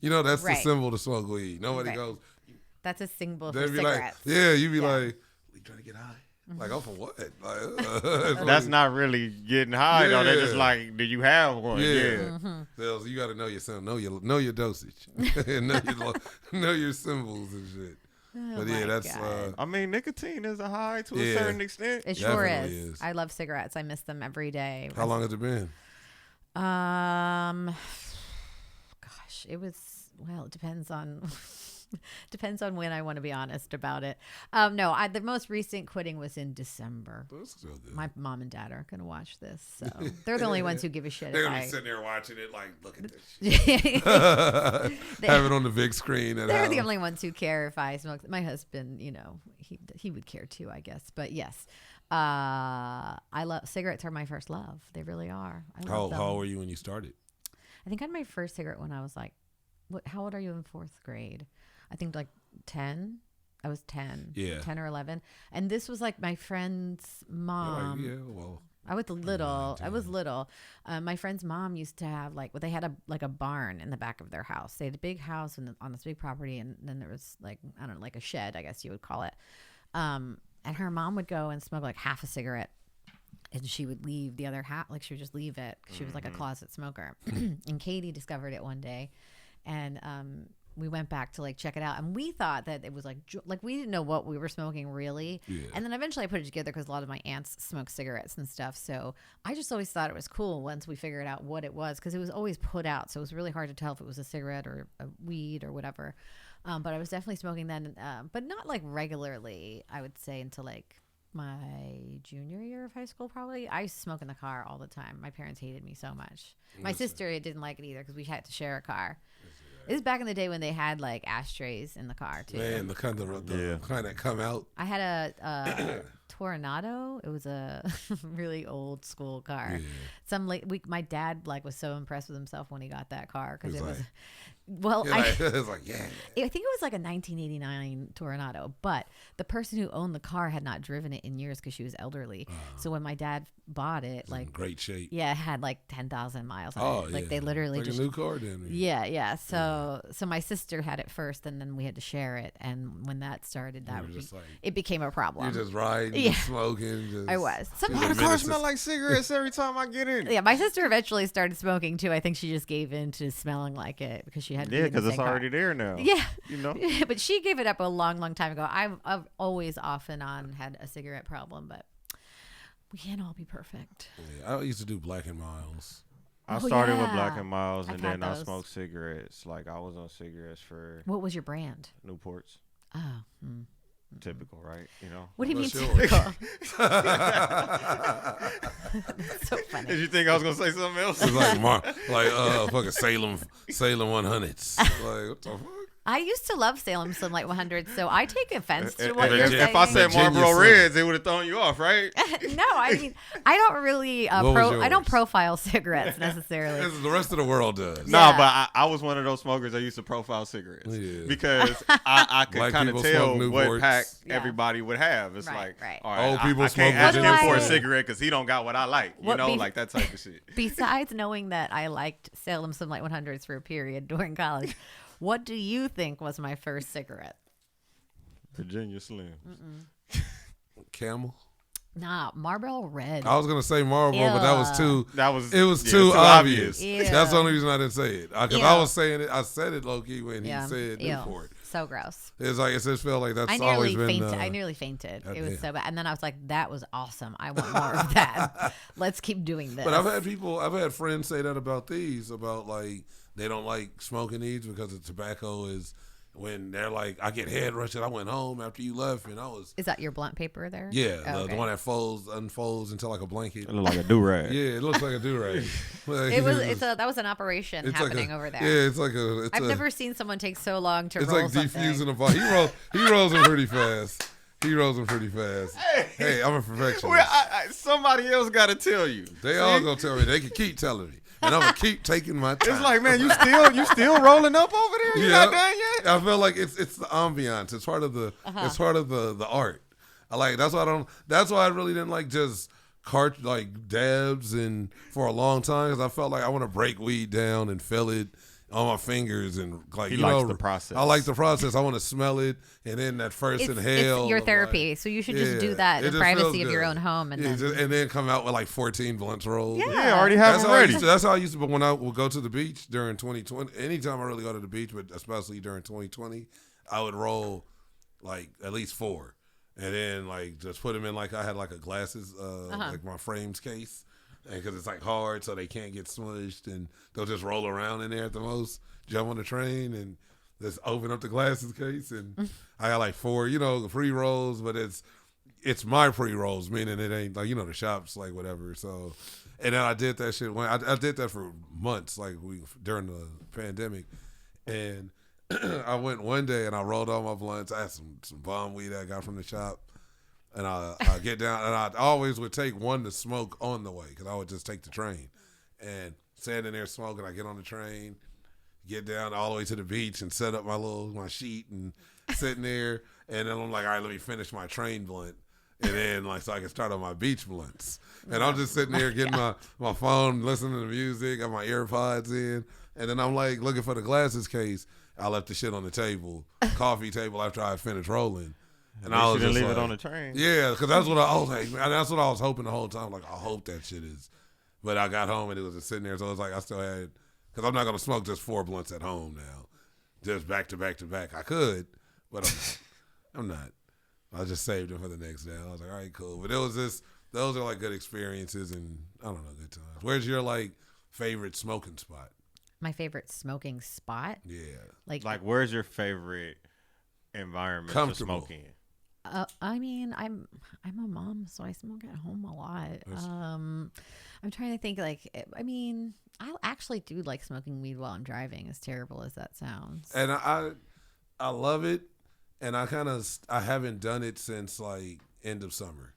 You know, that's the symbol to smoke weed. Nobody goes. That's a symbol for be cigarettes. Like, yeah, you be like, you trying to get high? Like, oh, for what? Like, that's not really getting high, though. They're just like, do you have one? Yeah. So you got to know yourself, know your dosage, and know your symbols and shit. Oh but yeah, that's. I mean, nicotine is a high to a certain extent. It sure is. I love cigarettes. I miss them every day. How long has it been? It was, well, it depends on Depends on when I want to be honest about it. No, the most recent quitting was in December. That's so good. My mom and dad aren't going to watch this, so they're the only ones who give a shit. They're if gonna I... be sitting there watching it, like, look at this shit. Have it on the big screen. They're the only ones who care if I smoke. My husband, you know, he would care too, I guess. But yes, I love cigarettes. Are my first love. They really are. How old were you when you started? I think I had my first cigarette when I was like, how old are you in fourth grade? I think like 10. I was 10. Yeah. 10 or 11. And this was like my friend's mom. Yeah, well. I was little. My friend's mom used to have they had a barn in the back of their house. They had a big house on this big property, and then there was like, I don't know, like a shed, I guess you would call it. And her mom would go and smoke like half a cigarette, and she would leave the other half. Like she would just leave it. She was like a closet smoker. And Katie discovered it one day, and we went back to like check it out, and we thought that it was like we didn't know what we were smoking really. Yeah. And then eventually I put it together because a lot of my aunts smoke cigarettes and stuff. So I just always thought it was cool once we figured out what it was, because it was always put out, so it was really hard to tell if it was a cigarette or a weed or whatever. But I was definitely smoking then, but not like regularly. I would say until like my junior year of high school, probably. I used to smoke in the car all the time. My parents hated me so much. My sister didn't like it either because we had to share a car. It was back in the day when they had like ashtrays in the car too. Man, the kind that come out. I had a Tornado. It was a really old school car. Yeah. My dad was so impressed with himself when he got that car because it was. Well, I think it was like a 1989 Tornado, but the person who owned the car had not driven it in years because she was elderly. So when my dad bought it, in great shape. Yeah, it had like 10,000 miles on it. Like they literally just a new car then. Yeah. So my sister had it first, and then we had to share it. And when that started, it became a problem. You're just riding, smoking. I was. Why the car smell like cigarettes every time I get in? Yeah, my sister eventually started smoking too. I think she just gave in to smelling like it because she had. Yeah, because it's already there now. Yeah, you know. But she gave it up a long, long time ago. I've always off and on had a cigarette problem, but we can't all be perfect. Yeah, I used to do Black and Miles. I started with Black and Miles, and then I smoked cigarettes. Like I was on cigarettes for. What was your brand? Newports. Oh. Typical, right? You know. What do you mean typical? That's so funny. Did you think I was gonna say something else? It's like fucking Salem 100s. Like what the fuck? I used to love Salem Slim Light 100, so I take offense to what you're saying. If I said Marlboro Reds, it would have thrown you off, right? No, I mean, I don't really I don't profile cigarettes necessarily. As the rest of the world does. No, but I was one of those smokers that used to profile cigarettes because I could kind of tell what pack everybody would have. It's all right, old people I can't ask him for a cigarette because he don't got what I like. You know, like that type of shit. Besides knowing that I liked Salem Slim Light 100s for a period during college, what do you think was my first cigarette? Virginia Slims. Camel. Nah, Marlboro Red. I was gonna say Marlboro, but it was too obvious. Ew. That's the only reason I didn't say it. Because I was saying it. I said it low key when he said Newport. So gross. It's like it just felt like that's always been. I nearly fainted. It was so bad, and then I was like, "That was awesome. I want more of that. Let's keep doing this." But I've had friends say that about these, about like they don't like smoking these because the tobacco is. When they're like, I get head rushed, and I went home after you left, and I was. Is that your blunt paper there? Yeah, the one that unfolds into like a blanket. It looks like a do-rag. Yeah, it looks like a do-rag. That was an operation happening over there. Yeah, it's like a. I've never seen someone take so long to roll something. It's like defusing a ball. He rolls them pretty fast. Hey, I'm a perfectionist. Well, somebody else got to tell you. They all gonna tell me. They can keep telling me. And I'm gonna keep taking my time. It's like, man, you still rolling up over there? You not done yet? I feel like it's the ambiance. It's part of the it's part of the art. That's why I really didn't like just dabs and for a long time, because I felt like I want to break weed down and feel it on my fingers, and he likes the process. I like the process. I want to smell it, and then that first inhale. It's your therapy, so you should just do that in the privacy of your own home, and then come out with like 14 blunts rolled. Yeah, already have them ready. That's how I used to. But when I would go to the beach during 2020, anytime I really go to the beach, but especially during 2020, I would roll like at least 4, and then like just put them in like I had like a glasses like my frames case. Because it's like hard, so they can't get smushed, and they'll just roll around in there at the most, jump on the train, and just open up the glasses case, and I got like 4, pre-rolls, but it's my pre-rolls, meaning it ain't like, the shop's like whatever. So, and then I did that shit. I did that for months, like during the pandemic, and I went one day and I rolled all my blunts. I had some bomb weed I got from the shop. And I get down, and I always would take one to smoke on the way because I would just take the train. And standing there smoking, I get on the train, get down all the way to the beach and set up my sheet and sitting there. And then I'm like, all right, let me finish my train blunt. And then, so I can start on my beach blunts. And I'm just sitting there getting my phone, listening to music, got my AirPods in. And then I'm like looking for the glasses case. I left the shit on the table, coffee table, after I finished rolling. And I was just leave it on the train. Yeah, because that's what I was like. That's what I was hoping the whole time. Like, I hope that shit is. But I got home and it was just sitting there. So it was like I still had, because I'm not going to smoke just 4 blunts at home now. Just back to back to back. I could, but I'm not. I just saved it for the next day. I was like, all right, cool. But it was just, those are like good experiences and, I don't know, good times. Where's your like favorite smoking spot? My favorite smoking spot? Yeah. Like where's your favorite environment to smoke in? I mean, I'm a mom, so I smoke at home a lot. I'm trying to think. I actually do like smoking weed while I'm driving, as terrible as that sounds. And I love it, and I haven't done it since like end of summer.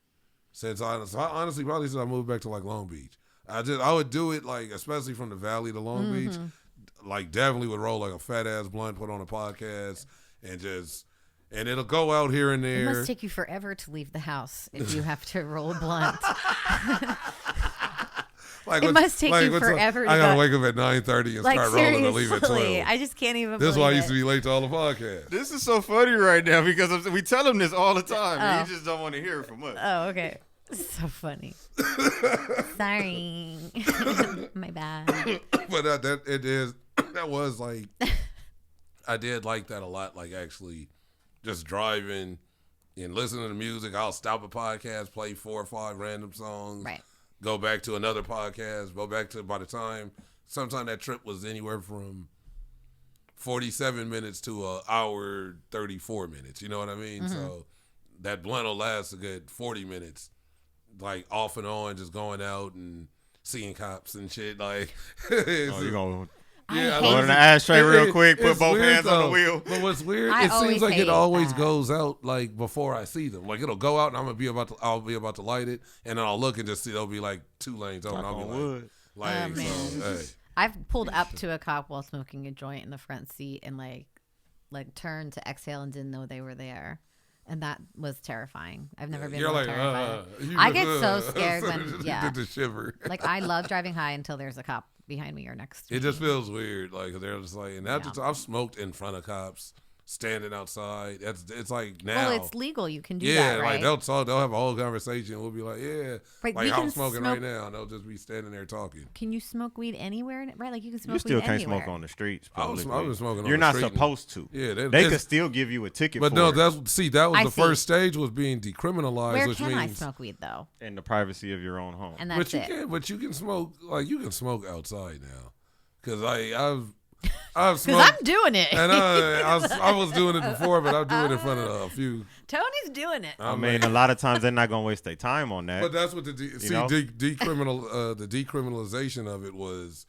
Honestly, probably since I moved back to like Long Beach. I would do it like, especially from the Valley to Long Beach. Like, definitely would roll like a fat ass blunt, put on a podcast, and it'll go out here and there. It must take you forever to leave the house if you have to roll a blunt. It must take you forever. I gotta wake up at 9:30 and start rolling and leave at 12. I just can't even. This is why I used to be late to all the podcasts. This is so funny right now because we tell him this all the time. And he just don't want to hear it from us. Oh, okay. So funny. Sorry. My bad. But that was like, I did like that a lot. Like, actually just driving and listening to music. I'll stop a podcast, play 4 or 5 random songs. Right. Go back to another podcast. Go back to, by the time, sometime that trip was anywhere from 47 minutes to an hour 34 minutes. You know what I mean? So that blunt will last a good 40 minutes. Like, off and on, just going out and seeing cops and shit. Like, you going to go in the ashtray real quick, put both hands on the wheel. But what's weird, it seems like it always goes out like before I see them. Like, it'll go out and I'll be about to light it, and then I'll look and just see there'll be like 2 lanes open. I'll be like, hey. I've pulled up to a cop while smoking a joint in the front seat and like turned to exhale and didn't know they were there. And that was terrifying. I've never been more terrified. I get so scared when, get the shiver. Like, I love driving high until there's a cop behind me or next to me. It just feels weird. Like, they're just like, and I've smoked in front of cops, standing outside. It's like now. Well, it's legal. You can do that, right? Like they'll have a whole conversation. We'll be like, right, like I'm smoking right now, and they'll just be standing there talking. Can you smoke weed anywhere? Right, like you can smoke. You still weed can't anywhere. smoke on the streets. I was smoking. You're on not the street. Supposed to. Yeah, they could still give you a ticket. But for no, it. that was the first stage was being decriminalized. Where which can I means smoke weed though? In the privacy of your own home. And that's it. But you can smoke outside now, because I've because smoked. I'm doing it. And I was doing it before, but I'm doing it in front of a few. Tony's doing it. I mean, a lot of times they're not gonna waste their time on that. But that's what the decriminalization of it was.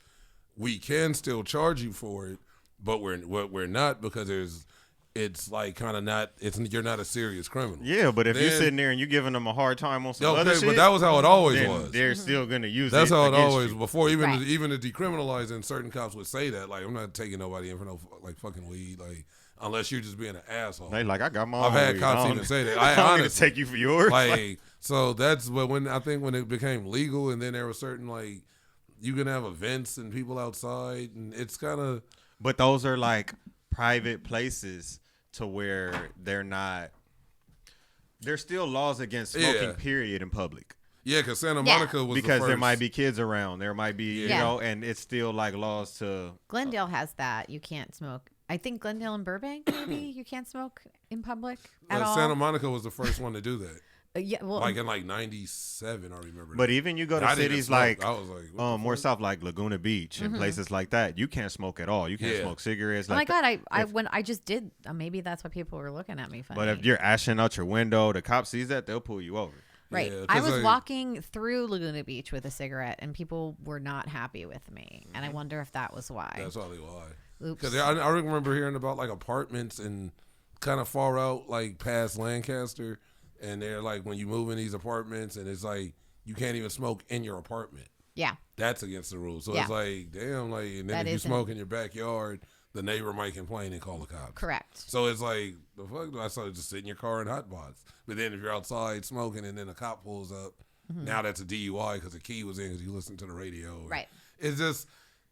We can still charge you for it, but we're not, because it's like kind of not. You're not a serious criminal. Yeah, but if you're sitting there and you're giving them a hard time on some other shit, but that was how it always was. They're still gonna use That's it. That's how it always you. before even the decriminalizing. Certain cops would say that, like, I'm not taking nobody in for no like fucking weed, like, unless you're just being an asshole. They like, I got my own. I've had weed. cops even say that. I honestly take you for yours. Like, so that's when it became legal, and then there were certain, like, you can have events and people outside, and it's kind of. But those are like private places to where there's still laws against smoking, period, in public. Yeah, because Santa Monica was because the first. There might be kids around. There might be, you know, and it's still like laws to. Glendale has that. You can't smoke. I think Glendale and Burbank, maybe you can't smoke in public at all. Santa Monica was the first one to do that. Yeah, well, like in like 97, I remember. But that. even you go to cities like, I was like, more south, like Laguna Beach and places like that, you can't smoke at all. You can't smoke cigarettes. Oh my God, I just did. Maybe that's why people were looking at me funny. But if you're ashing out your window, the cop sees that, they'll pull you over. Right. Yeah, I was walking through Laguna Beach with a cigarette, and people were not happy with me. And I wonder if that was why. That's probably why. Oops. Because I remember hearing about like apartments and kind of far out, like past Lancaster. And they're like, when you move in these apartments, and it's like, you can't even smoke in your apartment. Yeah. That's against the rules. So it's like, damn, like, and then That if you smoke in your backyard, the neighbor might complain and call the cops. Correct. So it's like, the fuck do I start just sit in your car and hotbox? But then if you're outside smoking and then a cop pulls up, now that's a DUI because the key was in because you listened to the radio. Right. It's just,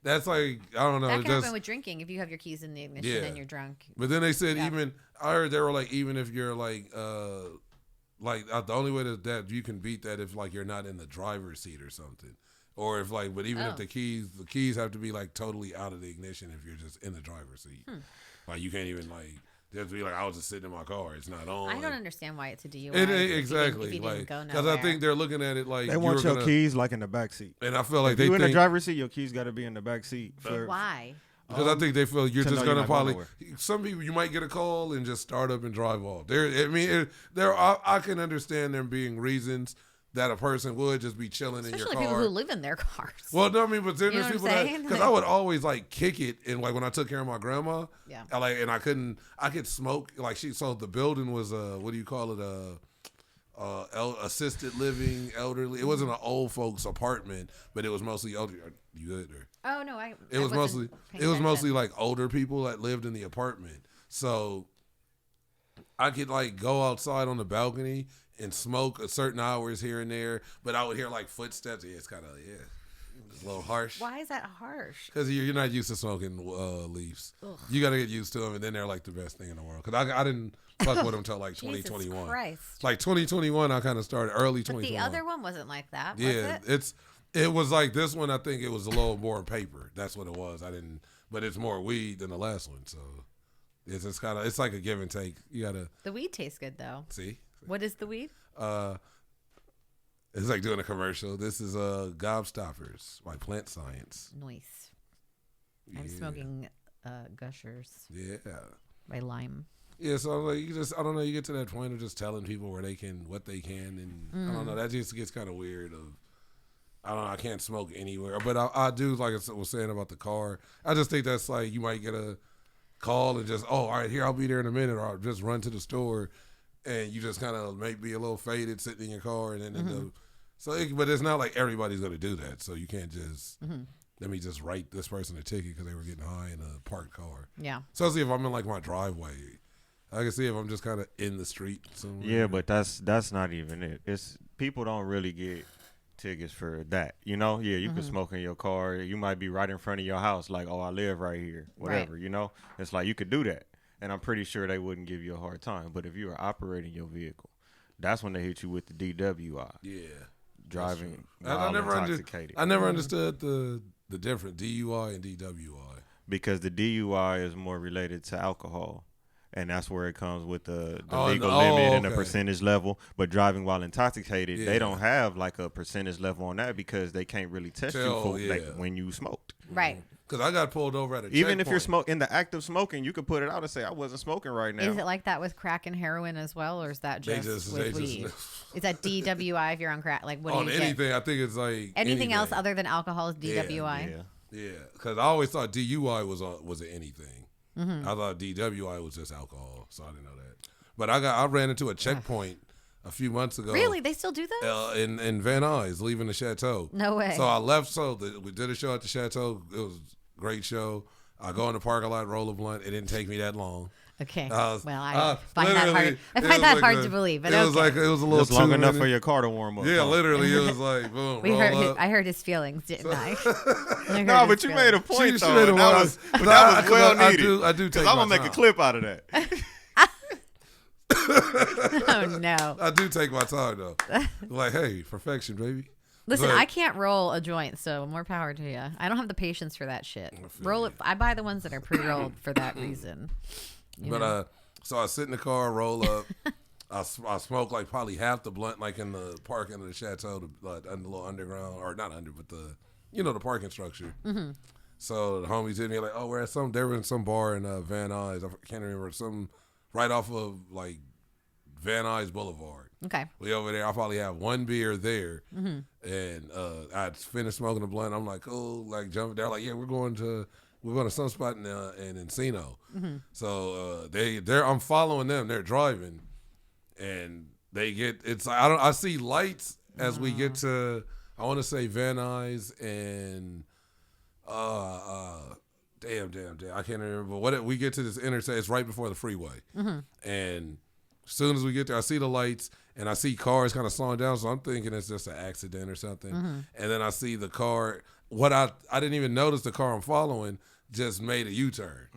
that's like, I don't know. That can happen with drinking if you have your keys in the ignition and you're drunk. But then they said I heard they were like, even if you're like the only way that you can beat that if like you're not in the driver's seat or something, or if like, but even if the keys have to be like totally out of the ignition if you're just in the driver's seat, like you can't even like just be like I was just sitting in my car, it's not on. I don't understand why it's a DUI. Exactly, if you didn't go because I think they're looking at it like they want your keys like in the back seat, and I feel like if you in the driver's seat, your keys got to be in the back seat. Why? Because I think they feel you're just gonna probably. Some people you might get a call and just start up and drive off. I can understand there being reasons that a person would just be chilling in your car. Especially people who live in their cars. Well, no, I mean, but then there's people that because I would always like kick it, and like when I took care of my grandma, I could smoke like so the building was what do you call it assisted living elderly. It wasn't an old folks apartment, but it was mostly older. You good or? Oh no, it was mostly like older people that lived in the apartment. So I could like go outside on the balcony and smoke at certain hours here and there, but I would hear like footsteps. Yeah, it's kind of it's a little harsh. Why is that harsh? Because you're not used to smoking leaves. Ugh. You got to get used to them, and then they're like the best thing in the world. Because I didn't fuck with them until like 2021. Christ. Like 2021, I kind of started early 2021. But the other one wasn't like that. Yeah, it was like this one. I think it was a little more paper. That's what it was. But it's more weed than the last one. So it's just kind of it's like a give and take. You gotta. The weed tastes good though. See. What is the weed? It's like doing a commercial. This is Gobstoppers by Plant Science. Nice. Yeah. I'm smoking Gushers. Yeah. By Lime. Yeah, so like I don't know, you get to that point of just telling people what they can, and I don't know, that just gets kind of weird. I don't know, I can't smoke anywhere, but I do, like I was saying about the car. I just think that's like you might get a call and just all right, here I'll be there in a minute, or I'll just run to the store. And you just kind of may be a little faded sitting in your car, and then but it's not like everybody's going to do that. So you can't just let me just write this person a ticket because they were getting high in a parked car. Yeah. Especially if I'm in like my driveway, I can see if I'm just kind of in the street somewhere. Yeah, but that's not even it. It's people don't really get tickets for that. You know, you can smoke in your car. You might be right in front of your house, like, oh, I live right here, whatever. Right. You know, it's like you could do that. And I'm pretty sure they wouldn't give you a hard time. But if you are operating your vehicle, that's when they hit you with the DWI. Yeah. Driving while intoxicated. I never understood the difference, DUI and DWI. Because the DUI is more related to alcohol. And that's where it comes with the legal limit and the percentage level. But driving while intoxicated, they don't have like a percentage level on that because they can't really test you for like when you smoked. Right. Because I got pulled over at a even if you're in the act of smoking, you could put it out and say, I wasn't smoking right now. Is it like that with crack and heroin as well, or is that just with weed? Is that DWI if you're on crack? Like what do you anything? get? I think it's like anything else other than alcohol is DWI. Yeah. Because I always thought DUI was anything. I thought DWI was just alcohol, so I didn't know that. But I ran into a checkpoint a few months ago. Really? They still do that? In Van Nuys, leaving the Chateau. No way. So I left. We did a show at the Chateau. It was a great show. I go in the parking lot, roll a blunt. It didn't take me that long. Okay. I find that hard. I find that hard to believe. But it was like it was a little just long enough for your car to warm up. Yeah, literally, it was like boom. I heard his feelings, didn't I? No, but you made a point though. That was well needed. I do take. Because I'm gonna make a clip out of that. Oh no! I do take my time though. Like, hey, perfection, baby. Listen, I can't roll a joint, so more power to you. I don't have the patience for that shit. Roll it. I buy the ones that are pre-rolled for that reason. So I sit in the car, roll up, I smoked like probably half the blunt, like in the parking of the chateau, the little underground, or not under, but the parking structure. Mm-hmm. So the homies hit me like, oh, they were in some bar in Van Nuys. I can't remember, some right off of like Van Nuys Boulevard. Okay. We over there. I probably have one beer there, and I finished smoking the blunt. I'm like, cool, like jumping there, like, yeah, we're going to some spot in Encino. Mm-hmm. So I'm following them. They're driving. And they get I see lights as we get to, I want to say Van Nuys and damn I can't remember, but we get to this intersection. It's right before the freeway, and as soon as we get there, I see the lights and I see cars kind of slowing down. So I'm thinking it's just an accident or something. And then I see the car. I didn't even notice the car I'm following just made a U-turn.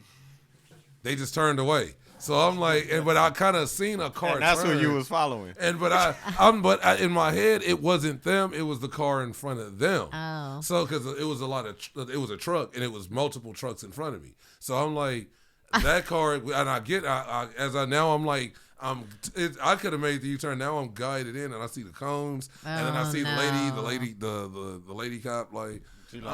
They just turned away. So I'm like, but I kind of seen a car. And that's who you was following. And but in my head, it wasn't them. It was the car in front of them. Oh. So because it was it was a truck, and it was multiple trucks in front of me. So I'm like, that car, and I could have made the U-turn. Now I'm guided in, and I see the cones, and then I see the lady cop like, and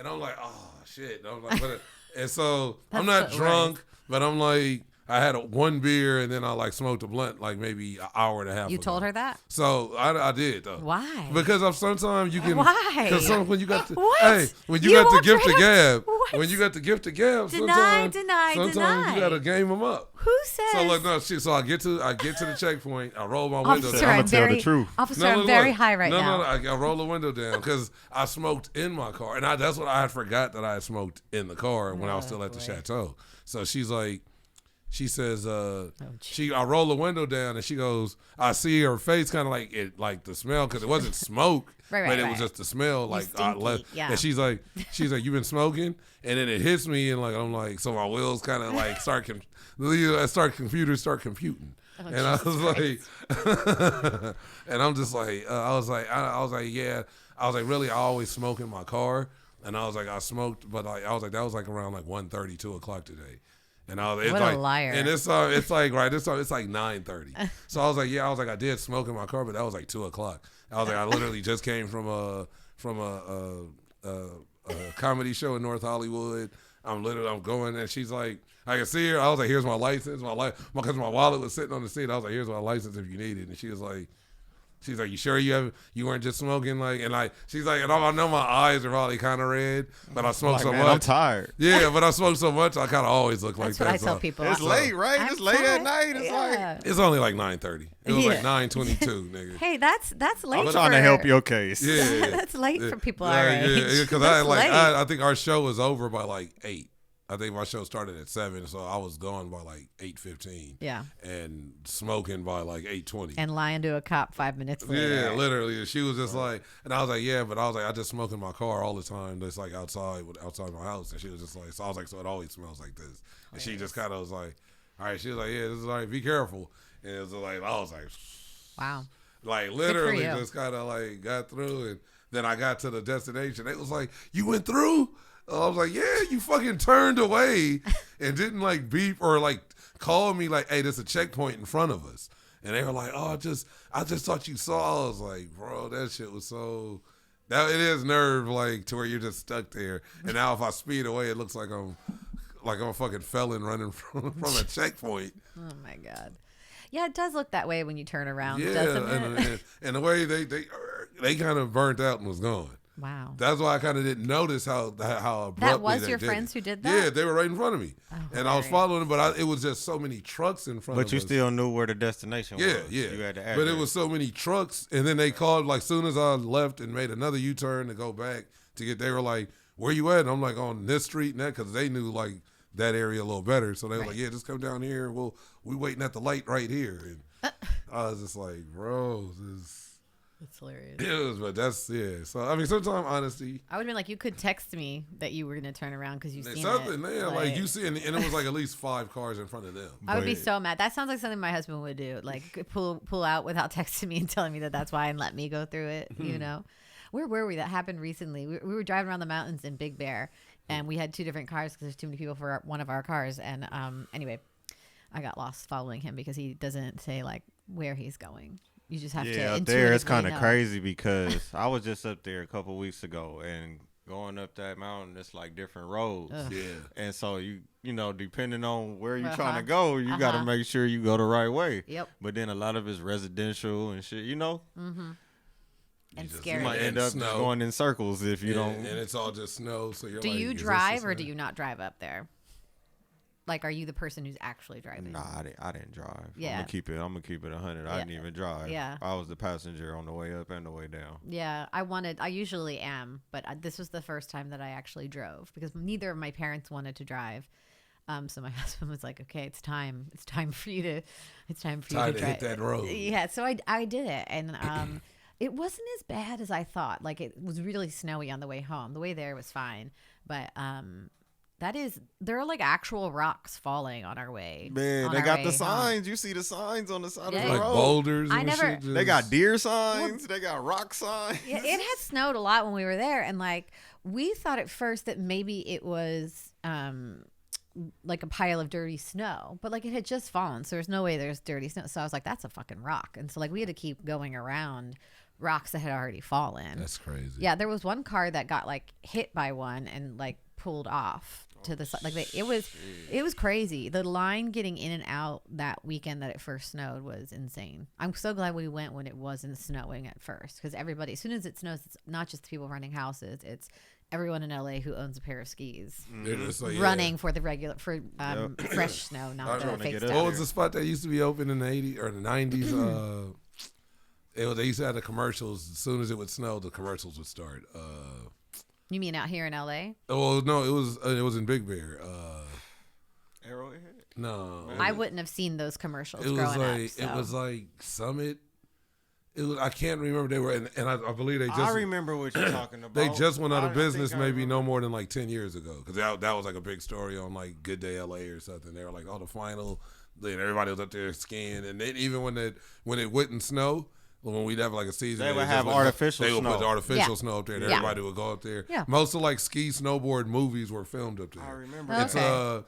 I'm like, oh shit. And I'm like, and so I'm not drunk, but I'm like, I had one beer and then I like smoked a blunt like maybe an hour and a half. You ago. told her that? So I did though. Why? Because sometimes you can. Why? Because when you got the what? When you got the gift to gab, what? when you got the gift to gab, deny. sometimes you gotta game them up. Who says? So like no shit. So I get to the checkpoint. I roll my window down. I'm gonna tell the truth. Officer, I'm very high right now. No, I roll the window down because I smoked in my car, and that's what I had forgot that I had smoked in the car when I was still at the chateau. So she's like. She says, I roll the window down and she goes, I see her face kind of like the smell, because it wasn't smoke, but it was just the smell. Like, and she's like, you been smoking? And then it hits me and like, I'm like, so my wheels kind of like computers start computing. Oh, and I was like, and I'm just like, I was like, yeah. I was like, really, I always smoke in my car. And I was like, I smoked, but I was like, that was like around like 1:30, 2 o'clock today. And it's what like, a liar! And it's like it's like 9:30. So I was like, I did smoke in my car, but that was like 2 o'clock. I was like, I literally just came from a comedy show in North Hollywood. I'm going, and she's like, I can see her. I was like, here's my license, because my wallet was sitting on the seat. I was like, here's my license if you need it. And she was like. She's like, you sure you weren't just smoking? Like, and like, she's like, and I know my eyes are probably kind of red, but I smoked so much. I'm tired. Yeah, but I smoked so much, I kind of always look like that. That's what I tell people. It's late, right? It's late at night. It's like it's only like 9:30. It was like 9:22, nigga. Hey, that's late. I'm trying to help your case. Yeah, that's late for people our age. Yeah, because I think our show was over by like 8. I think my show started at 7, so I was gone by like 8:15. Yeah. And smoking by like 8:20. And lying to a cop 5 minutes later. Yeah, literally. She was just like, and I was like, yeah, but I was like, I just smoke in my car all the time. That's like outside my house. And she was just like, so I was like, so it always smells like this. And she just kind of was like, all right. She was like, yeah, this is like, be careful. And it was like, I was like, wow. Like literally just kind of like got through. And then I got to the destination. It was like, you went through? I was like, yeah, you fucking turned away and didn't like beep or like call me like, hey, there's a checkpoint in front of us. And they were like, oh, I just thought you saw. I was like, bro, that shit was so, that it is nerve like to where you're just stuck there. And now if I speed away, it looks like I'm a fucking felon running from a checkpoint. Oh my God. Yeah, it does look that way when you turn around, yeah, doesn't it? And the way they kind of burnt out and was gone. Wow. That's why I kind of didn't notice how abruptly that was your friends who did that? Yeah, they were right in front of me. Oh, and I was following them, but it was just so many trucks in front of us. But you still knew where the destination was. Yeah. You had to address. But it was so many trucks, and then they called, like, soon as I left and made another U-turn to go back to get, they were like, where you at? And I'm like, on this street and that, because they knew, like, that area a little better. So they were like, yeah, just come down here. We waiting at the light right here. And I was just like, bro, that's hilarious. It was, but that's, yeah. So, I mean, sometimes honesty. I would have been like, you could text me that you were going to turn around because you seen something, it. Yeah, like you see, and it was like at least 5 cars in front of them. I would be so mad. That sounds like something my husband would do. Like pull out without texting me and telling me that's why and let me go through it, you know? Where were we? That happened recently. We were driving around the mountains in Big Bear and we had 2 different cars because there's too many people for one of our cars. And anyway, I got lost following him because he doesn't say like where he's going. You just have to. Yeah, up there it's kind of crazy because I was just up there a couple weeks ago and going up that mountain, it's like different roads. Yeah. And so you know, depending on where you're trying to go, you got to make sure you go the right way. Yep. But then a lot of it's residential and shit, you know. Mm-hmm. And You might end up just going in circles if you don't. And it's all just snow. So you're do you drive or do you not drive up there? Like, are you the person who's actually driving? Nah, I didn't drive. Yeah. I'm gonna keep it 100. I didn't even drive. Yeah. I was the passenger on the way up and the way down. Yeah, I usually am, but this was the first time that I actually drove because neither of my parents wanted to drive. So my husband was like, "Okay, it's time for you to drive. hit that road." Yeah, so I did it, and it wasn't as bad as I thought. Like, it was really snowy on the way home. The way there was fine, but there are like actual rocks falling on our way. Man, they got the signs. You see the signs on the side of the road. Like boulders and shit. They got deer signs. They got rock signs. Yeah, it had snowed a lot when we were there, and like we thought at first that maybe it was like a pile of dirty snow, but like it had just fallen, so there's no way there's dirty snow. So I was like, that's a fucking rock, and so like we had to keep going around rocks that had already fallen. That's crazy. Yeah, there was one car that got like hit by one and like pulled off to the side. Like it was crazy. The line getting in and out that weekend that it first snowed was insane. I'm so glad we went when it wasn't snowing at first, because everybody, as soon as it snows, it's not just the people running houses, it's everyone in LA who owns a pair of skis running for the regular fresh snow, not the fake stuff. What was the spot that used to be open in the 80s or the 90s? They used to have the commercials. As soon as it would snow, the commercials would start. You mean out here in LA? Oh no, it was in Big Bear. Arrowhead? No, I wouldn't have seen those commercials it was growing like, up. So. It was like Summit. It was, I can't remember. They were, and I believe they just. I remember what you're talking about. They just went out of business maybe no more than like 10 years ago, because that was like a big story on like Good Day LA or something. They were like, the final, then everybody was up there skiing, and then even when it wouldn't snow. When we'd have like a season, they would have artificial snow. They would put artificial snow up there, and everybody would go up there. Yeah. Most of like ski snowboard movies were filmed up there. I remember.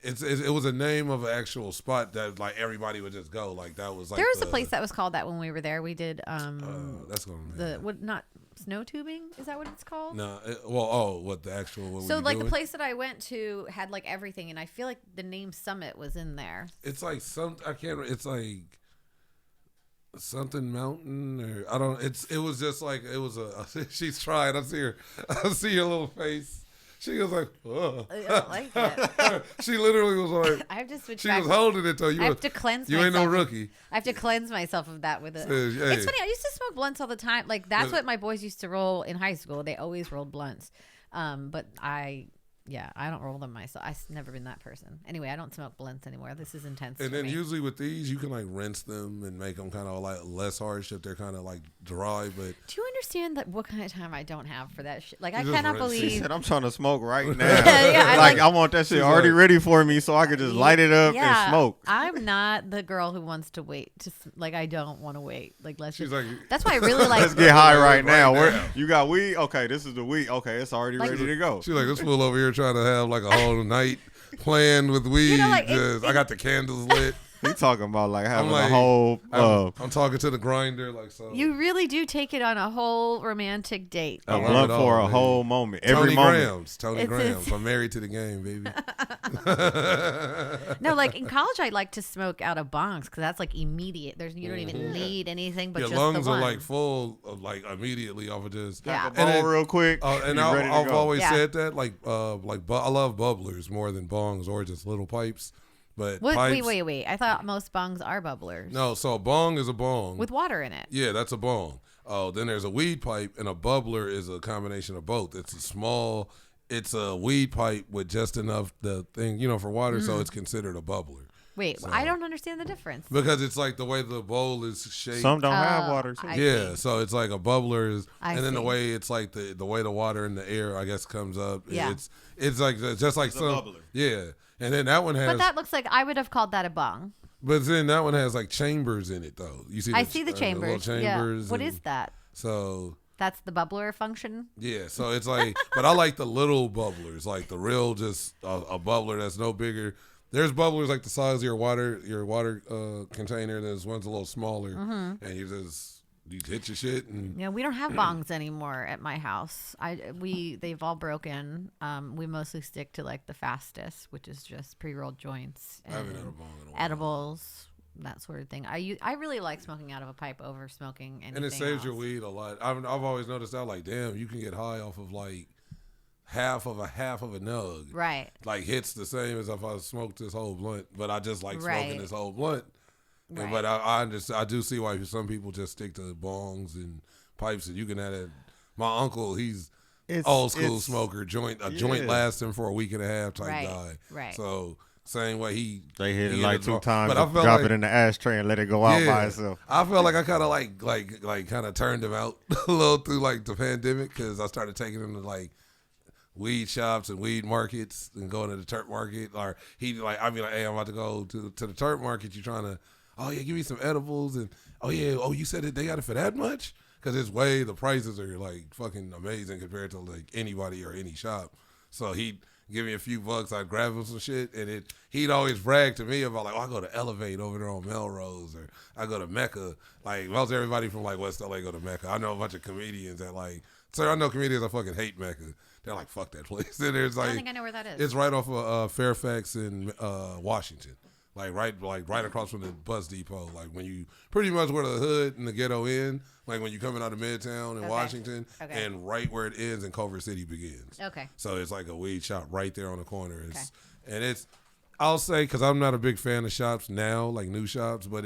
It was a name of an actual spot that like everybody would just go. Like that was like there was a place that was called that when we were there. We did that's going not snow tubing, is that what it's called? No, what the actual what so like the place that I went to had like everything, and I feel like the name Summit was in there. It's like it's like something mountain, or I don't. It was just like it was a. She's trying. I see her little face. She was like, oh. I don't like it. She literally was like, I have to switch. She back. was holding it though. I have to cleanse. You myself. ain't no rookie. I have to cleanse myself of that with it. Hey. It's funny. I used to smoke blunts all the time. Like that's what my boys used to roll in high school. They always rolled blunts. But I don't roll them myself. I've never been that person. Anyway, I don't smoke blunts anymore. This is intense. And then usually with these, you can like rinse them and make them kind of like less harsh if they're kind of like dry. But do you understand that what kind of time I don't have for that shit? Like I cannot believe. She said, "I'm trying to smoke right now." I want that shit already ready for me, so I could just light it up and smoke. I'm not the girl who wants to wait. I don't want to wait. Like She's like, that's why I really like. Let's get high right now. You got weed? Okay, this is the weed. Okay, it's already ready to go. She's like, this fool over here trying to have like a whole night planned with weed. I got the candles lit. He talking about like having a whole. I'm talking to the grinder like so. You really do take it on a whole romantic date. A blunt for a whole moment. Tony Grams. I'm married to the game, baby. No, like in college, I like to smoke out of bongs because that's like immediate. You don't even need anything but your just lungs the one. are like full of like immediately off of just and then, real quick. And I've always said that like I love bubblers more than bongs or just little pipes. But wait. I thought most bongs are bubblers. No, so a bong is a bong. With water in it. Yeah, that's a bong. Oh, then there's a weed pipe, and a bubbler is a combination of both. It's a weed pipe with just enough the thing, for water, so it's considered a bubbler. Wait, I don't understand the difference. Because it's like the way the bowl is shaped. Some don't have water too. So it's like a bubbler is, then the way it's like the way the water in the air, I guess, comes up. Yeah. It's like just like some bubbler. Yeah. And then that one has. But that looks like I would have called that a bong. But then that one has like chambers in it, though. You see? I see the chambers. The little chambers. Yeah. What is that? So. That's the bubbler function. Yeah. So it's like, but I like the little bubblers, like the real, just a bubbler that's no bigger There's bubblers like the size of your water container. There's one's a little smaller, and you hit your shit. And yeah, we don't have bongs anymore at my house. They've all broken. We mostly stick to like the fastest, which is just pre-rolled joints and I haven't had a bong in a while. edibles, that sort of thing. I really like smoking out of a pipe over smoking anything and it saves else. your weed a lot. I've always noticed that. Like, damn, you can get high off of like half of a nug. Right. Like hits the same as if I smoked this whole blunt, but I just like smoking Right. this whole blunt. Right. But I do see why some people just stick to bongs and pipes, and you can have that. My uncle, he's old school smoker. Joint lasts him for a week and a half type guy. Right. So same way they hit it like 2 times, but I felt drop like, it in the ashtray and let it go out by itself. I felt like I kind of like kind of turned him out a little through like the pandemic because I started taking him to like weed shops and weed markets and going to the Turk market. Or I'd be like, hey, I'm about to go to the Turk market. You trying to, oh yeah, give me some edibles, and you said that they got it for that much? Because the prices are like fucking amazing compared to like anybody or any shop. So he'd give me a few bucks, I'd grab him some shit, and he'd always brag to me about like, I go to Elevate over there on Melrose, or I go to Mecca. Like most everybody from like West LA go to Mecca. I know a bunch of comedians that like, I know comedians that fucking hate Mecca. They're like, fuck that place. And there's like, I don't think I know where that is. It's right off of Fairfax in Washington. Like right across from the bus depot. Like when you pretty much where the hood and the ghetto end, like when you're coming out of Midtown in Washington, and right where it ends and Culver City begins. Okay. So it's like a weed shop right there on the corner. And I'll say, because I'm not a big fan of shops now, like new shops, but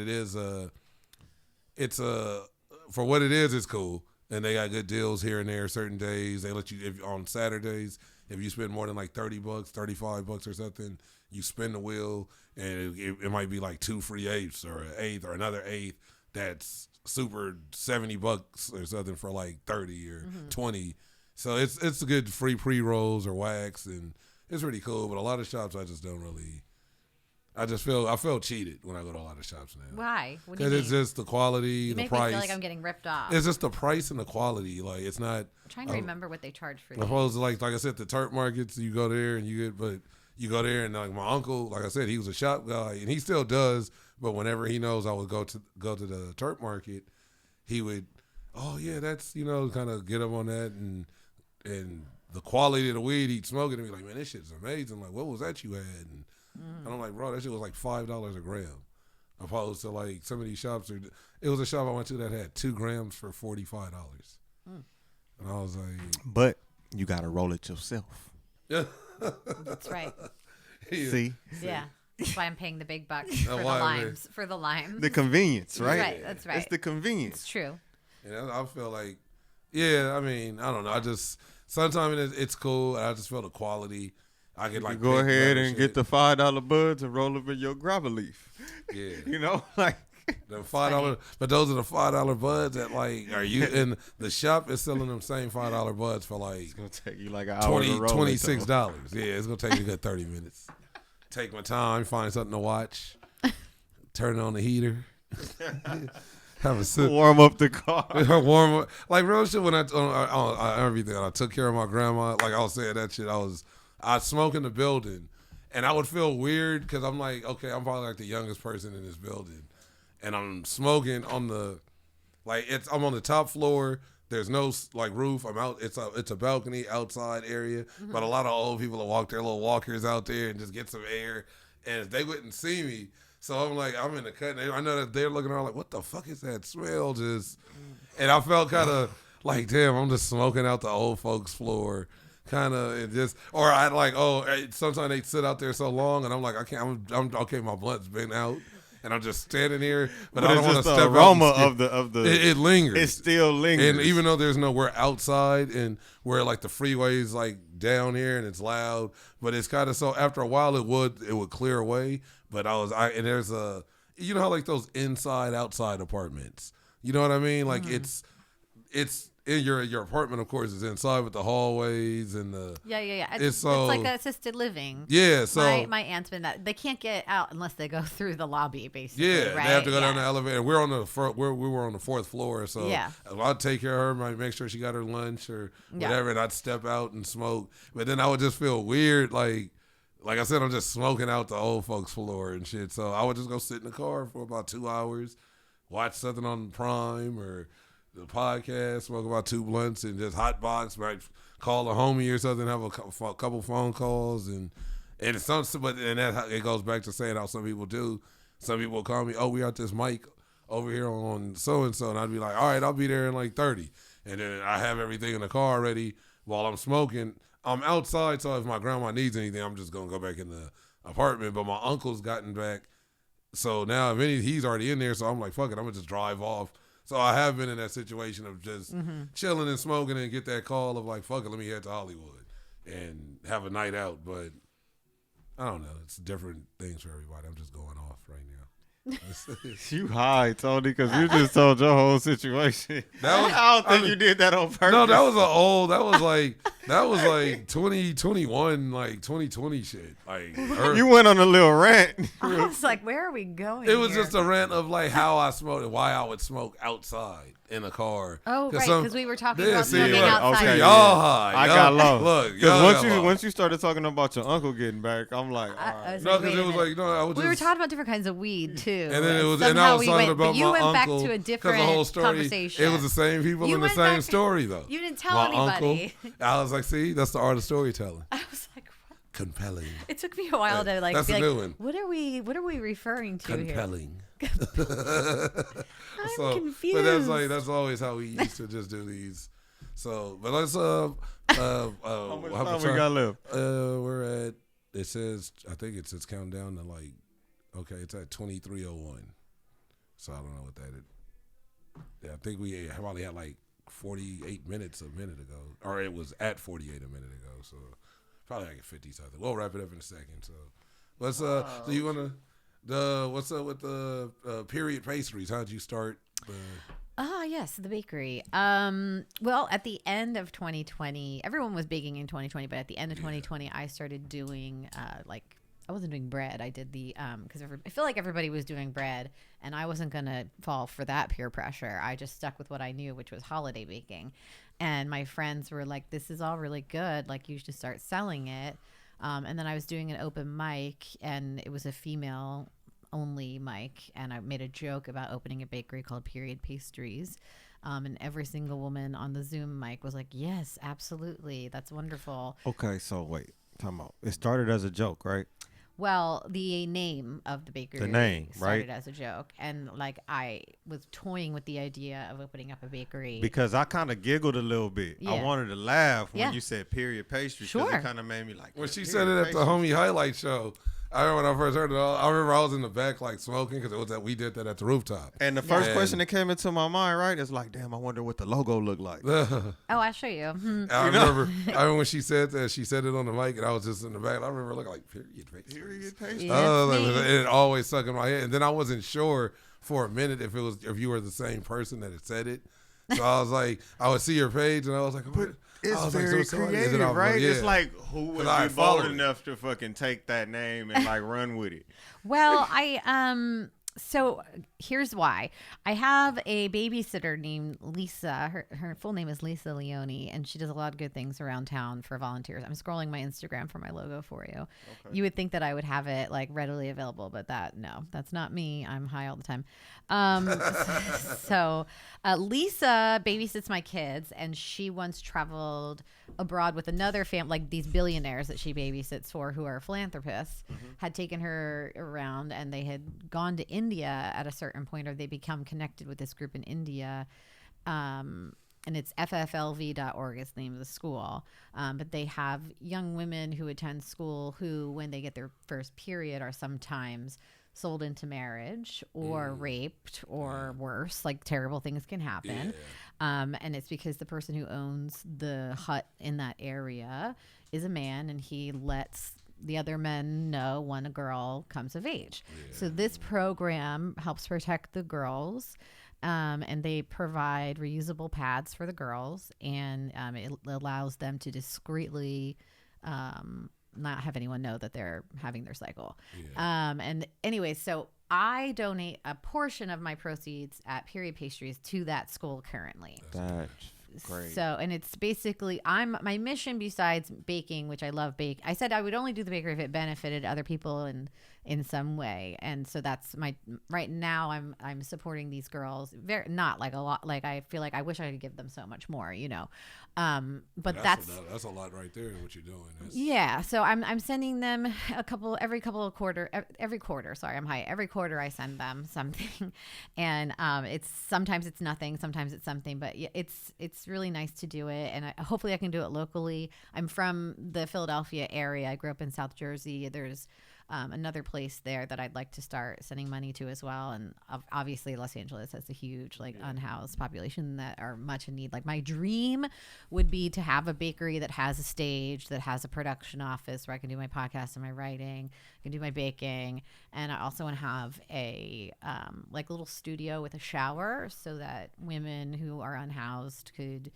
for what it is, it's cool. And they got good deals here and there certain days. They let you, on Saturdays, if you spend more than like $30, $35 or something, you spin the wheel, and it might be like 2 free eighths or an eighth or another eighth that's super $70 or something for like 30 or 20. So it's a good free pre-rolls or wax, and it's really cool. But a lot of shops I just don't really. I feel cheated when I go to a lot of shops now. Why? Because it's just the quality, the make price. Me feel like I'm getting ripped off. It's just the price and the quality. Like it's not. I'm trying to remember what they charge for. Opposed to like I said, the Turk markets, you go there and you go there and like my uncle, like I said, he was a shop guy and he still does. But whenever he knows I would go to the Turk market, he would, oh yeah, that's kind of get up on that and the quality of the weed he'd smoke it and be like, man, this shit's amazing. Like, what was that you had? And I'm like, bro, that shit was like $5 a gram. Opposed to like some of these shops it was a shop I went to that had 2 grams for $45. And I was like, but you gotta roll it yourself. Yeah. That's right. See? Yeah. That's why I'm paying the big bucks for the limes. For the limes. The convenience, right? Right, that's right. It's the convenience. It's true. And I feel like, I mean, I don't know. I just, sometimes it's cool. And I just feel the quality. I could like go ahead and get the $5 buds and roll them in your grabber leaf. Yeah. Like. The $5, but those are the $5 buds that like are you in the shop is selling them same $5 buds for like it's gonna take you like an hour $26. Yeah, it's gonna take you a good 30 minutes. Take my time, find something to watch, turn on the heater, have a sip, warm up the car, warm up like real shit. When I everything, I took care of my grandma. Like I was saying that shit, I smoke in the building, and I would feel weird because I'm like, okay, I'm probably like the youngest person in this building. And I'm smoking on the, I'm on the top floor. There's no like roof. I'm out. It's a balcony outside area. But a lot of old people will walk their little walkers out there and just get some air. And they wouldn't see me. So I'm like, I'm in the cut. And I know that they're looking around like, what the fuck is that smell? And I felt kind of like, damn, I'm just smoking out the old folks' floor. Kind of or I'd like, sometimes they sit out there so long, and I'm like, I can't. I'm okay. My blunt's been out. And I'm just standing here, but I don't want to step out. The aroma of the it lingers. It still lingers. And even though there's nowhere outside and where like the freeway's like down here and it's loud, but it's kind of so after a while it would clear away. But and there's how like those inside outside apartments. You know what I mean? Like it's in your apartment, of course, is inside with the hallways and the It's like assisted living. Yeah, so my aunt's been that they can't get out unless they go through the lobby, basically. Yeah, right? They have to go down the elevator. We're on the we were on the 4th floor, so I'd take care of her, make sure she got her lunch or whatever, and I'd step out and smoke. But then I would just feel weird, like like I said, I'm just smoking out the old folks floor and shit. So I would just go sit in the car for about 2 hours, watch something on Prime or the podcast, smoke about 2 blunts, and just hotbox, might call a homie or something, have a couple phone calls, and that it goes back to saying how some people do. Some people will call me, oh, we got this mic over here on so and so, and I'd be like, all right, I'll be there in like 30, and then I have everything in the car ready while I'm smoking. I'm outside, so if my grandma needs anything, I'm just gonna go back in the apartment. But my uncle's gotten back, so now he's already in there. So I'm like, fuck it, I'm gonna just drive off. So I have been in that situation of just chilling and smoking and get that call of like, fuck it, let me head to Hollywood and have a night out. But I don't know, it's different things for everybody. I'm just going off right now. You high, Tony, because you just told your whole situation. I don't think you did that on purpose. No, that was like 2021, like 2020 shit. Like you went on a little rant. I was like, where are we going? It was just a rant of like how I smoked and why I would smoke outside in a car. Oh, right, because we were talking about smoking outside. Okay, y'all high. I got low. Look, because once you started talking about your uncle getting back, I'm like, all right. No, because it was like, no, I was we were talking about different kinds of weed too. And then I was talking about you my went uncle, back to a different the whole story, conversation. It was the same people in the same story though. You didn't tell my anybody. Uncle, I was like, see, that's the art of storytelling. I was like, what? Compelling. It took me a while to like that's be a like, new one. what are we referring to Compelling. here? I'm confused. But that's always how we used to just do these. So, but let's how much time we got left? We're at, it says, I think it says counting down to like, okay, it's at 23:01. So I don't know what that is. Yeah, I think we probably had like 48 minutes a minute ago, or it was at 48 a minute ago. So probably like 50 something. We'll wrap it up in a second. So let's do you want to what's up with the period pastries? How'd you start? Yes, the bakery. Well, at the end of 2020, everyone was baking in 2020, but at the end of 2020, I started doing I wasn't doing bread. I did the because I feel like everybody was doing bread, and I wasn't gonna fall for that peer pressure. I just stuck with what I knew, which was holiday baking. And my friends were like, "This is all really good. Like, you should start selling it." And then I was doing an open mic, and it was a female only mic, and I made a joke about opening a bakery called Period Pastries. And every single woman on the Zoom mic was like, "Yes, absolutely, that's wonderful." Okay, so wait, time out. It started as a joke, right? Well, the name of the bakery started as a joke, and like I was toying with the idea of opening up a bakery because I kind of giggled a little bit. Yeah. I wanted to laugh when you said period pastry. Sure, it kind of made me like when she said it at the homie highlight show. I remember when I first heard it. I remember I was in the back like smoking because it was that we did that at the rooftop. And the first question that came into my mind, right, is like, damn, I wonder what the logo looked like. Oh, I'll show you. I remember when she said that, she said it on the mic, and I was just in the back. I remember looking like period pastry. It always stuck in my head, and then I wasn't sure for a minute if you were the same person that had said it. So I was like, I would see your page, and I was like, it's very creative, right? Yeah. It's like, who would be bold enough to fucking take that name and like run with it? Well, so here's why. I have a babysitter named Lisa. Her full name is Lisa Leone, and she does a lot of good things around town for volunteers. I'm scrolling my Instagram for my logo for you. Okay. You would think that I would have it like readily available, but that's not me. I'm high all the time. So Lisa babysits my kids, and she once traveled abroad with another family, like these billionaires that she babysits for who are philanthropists, had taken her around, and they had gone to India at a certain point, or they become connected with this group in India. And it's fflv.org is the name of the school. But they have young women who attend school who, when they get their first period, are sometimes sold into marriage or raped or worse, like terrible things can happen. And it's because the person who owns the hut in that area is a man, and he lets the other men know when a girl comes of age. So this program helps protect the girls, and they provide reusable pads for the girls, and it allows them to discreetly not have anyone know that they're having their cycle. And anyway, so I donate a portion of my proceeds at Period Pastries to that school currently. Great. So, and it's basically, my mission besides baking, which I love bake. I said I would only do the bakery if it benefited other people in some way. And so that's right now I'm supporting these girls very, not like a lot. Like, I feel like I wish I could give them so much more, but that's a lot right there in what you're doing. Yeah. So I'm sending them every quarter. Sorry, I'm high. Every quarter I send them something, and sometimes it's nothing, sometimes it's something, but it's really nice to do it, and hopefully I can do it locally. I'm from the Philadelphia area. I grew up in South Jersey. There's another place there that I'd like to start sending money to as well. And obviously Los Angeles has a huge unhoused population that are much in need. Like, my dream would be to have a bakery that has a stage, that has a production office where I can do my podcast and my writing, I can do my baking. And I also want to have a little studio with a shower so that women who are unhoused could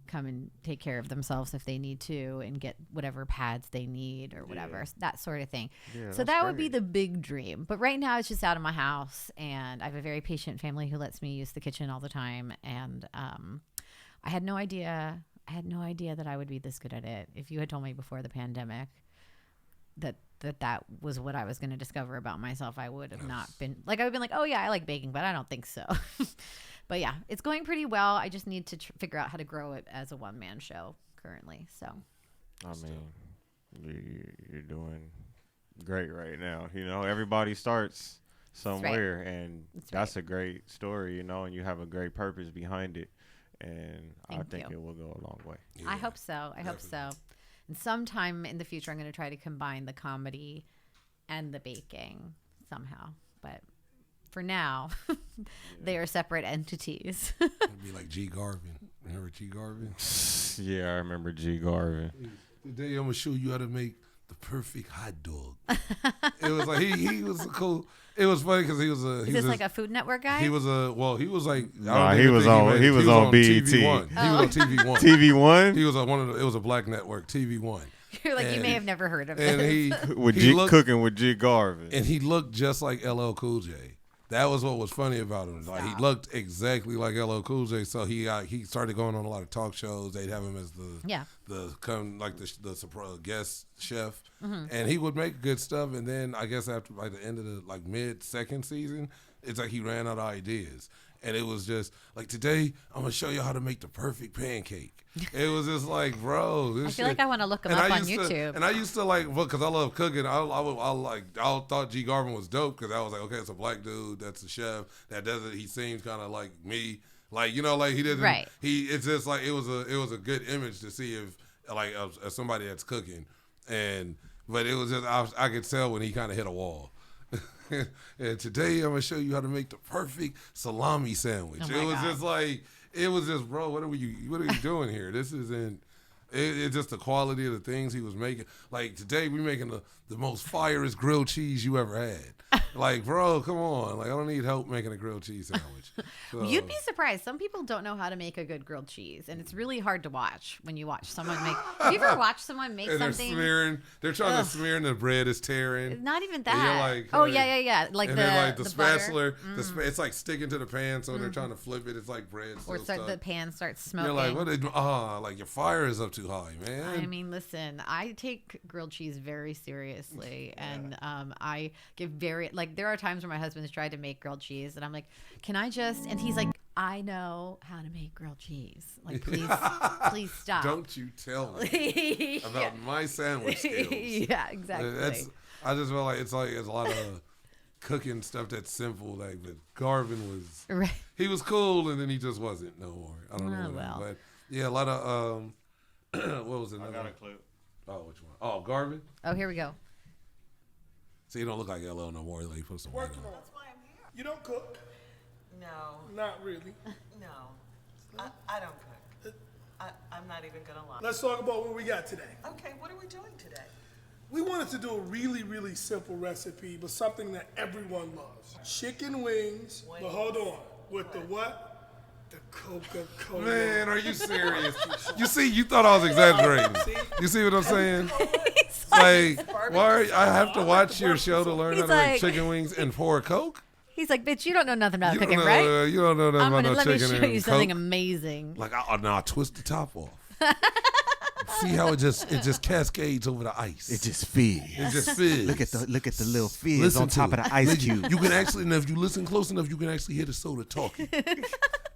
come and take care of themselves if they need to and get whatever pads they need or whatever, that sort of thing. So that would be the big dream. But right now it's just out of my house, and I have a very patient family who lets me use the kitchen all the time. And I had no idea that I would be this good at it. If you had told me before the pandemic that was what I was going to discover about myself, I would have not been like, I would have been like, oh yeah, I like baking, but I don't think so. But yeah, it's going pretty well. I just need to figure out how to grow it as a one-man show currently. So, I mean, you're doing great right now. Everybody starts somewhere, and that's a great story, and you have a great purpose behind it. And I think it will go a long way. Yeah, I hope so. I hope so. And sometime in the future, I'm going to try to combine the comedy and the baking somehow. But for now, they are separate entities. It'd be like G. Garvin. Remember G. Garvin? Yeah, I remember G. Garvin. Today I'm gonna show you how to make the perfect hot dog. It was like he was cool. It was funny because he was a. Is this like a Food Network guy? He was he was like. He was on BET. He was on TV1. Oh. He was on TV1. TV1. He was on it was a black network, TV1. You're like, you may have never heard of and it. Cooking with G. Garvin. And he looked just like LL Cool J. That was what was funny about him. Like, he looked exactly like LL Cool J. So he started going on a lot of talk shows. They'd have him as the guest chef, and he would make good stuff. And then I guess after the end of the mid second season, it's like he ran out of ideas. And it was just like, today I'm gonna show you how to make the perfect pancake. It was just like, bro, this I feel like I want to look him up on YouTube. And I used to because I love cooking. I thought G. Garvin was dope because I was like, okay, it's a black dude that's a chef that does it. He seems kind of like me, he didn't. Right. It's just like it was a good image to see if as somebody that's cooking, but it was just I could tell when he kind of hit a wall. And today I'm gonna show you how to make the perfect salami sandwich. It was just, bro, what are you doing here? This isn't. It's just the quality of the things he was making. Like, today we making the most firest grilled cheese you ever had. Like, bro, come on. Like, I don't need help making a grilled cheese sandwich. So, you'd be surprised. Some people don't know how to make a good grilled cheese, and it's really hard to watch when you watch someone make. Have you ever watched someone make something? They're trying to smear, and the bread is tearing. Not even that. Yeah. Like the spatula, it's like sticking to the pan, so they're trying to flip it. It's like bread. Or the pan starts smoking. You're like, what? Your fire is up too high, man. I mean, listen, I take grilled cheese very seriously, and I give there are times where my husband's tried to make grilled cheese, and I'm like, can I just? And he's like, I know how to make grilled cheese. Like, please stop. Don't you tell me about my sandwich skills. Yeah, exactly. I just feel like it's a lot of cooking stuff that's simple. But Garvin was, he was cool, and then he just wasn't no more. I don't know. Well. But yeah, a lot of what was it? I got a clue. Oh, which one? Oh, Garvin. Oh, here we go. So you don't look like LL no more. Like, put some weight on. That's why I'm here. You don't cook? No. Not really. No. I don't cook. I'm not even going to lie. Let's talk about what we got today. Okay, what are we doing today? We wanted to do a really, really simple recipe, but something that everyone loves. Chicken wings. But hold on. With the what? The Coca-Cola. Man, are you serious? You thought I was exaggerating. You see what I'm saying? Like, why? I have to watch your show to learn how to make chicken wings and pour a Coke? He's like, bitch, you don't know nothing about You cooking, don't know, right? You don't know nothing I'm about gonna no let me chicken show and you something Coke. amazing. Like, I twist the top off. See how it just cascades over the ice. It just fizz. It just fizz. Look at the little fizz Listen on to top it. of the ice cube. You can actually, and if you listen close enough, you can actually hear the soda talking.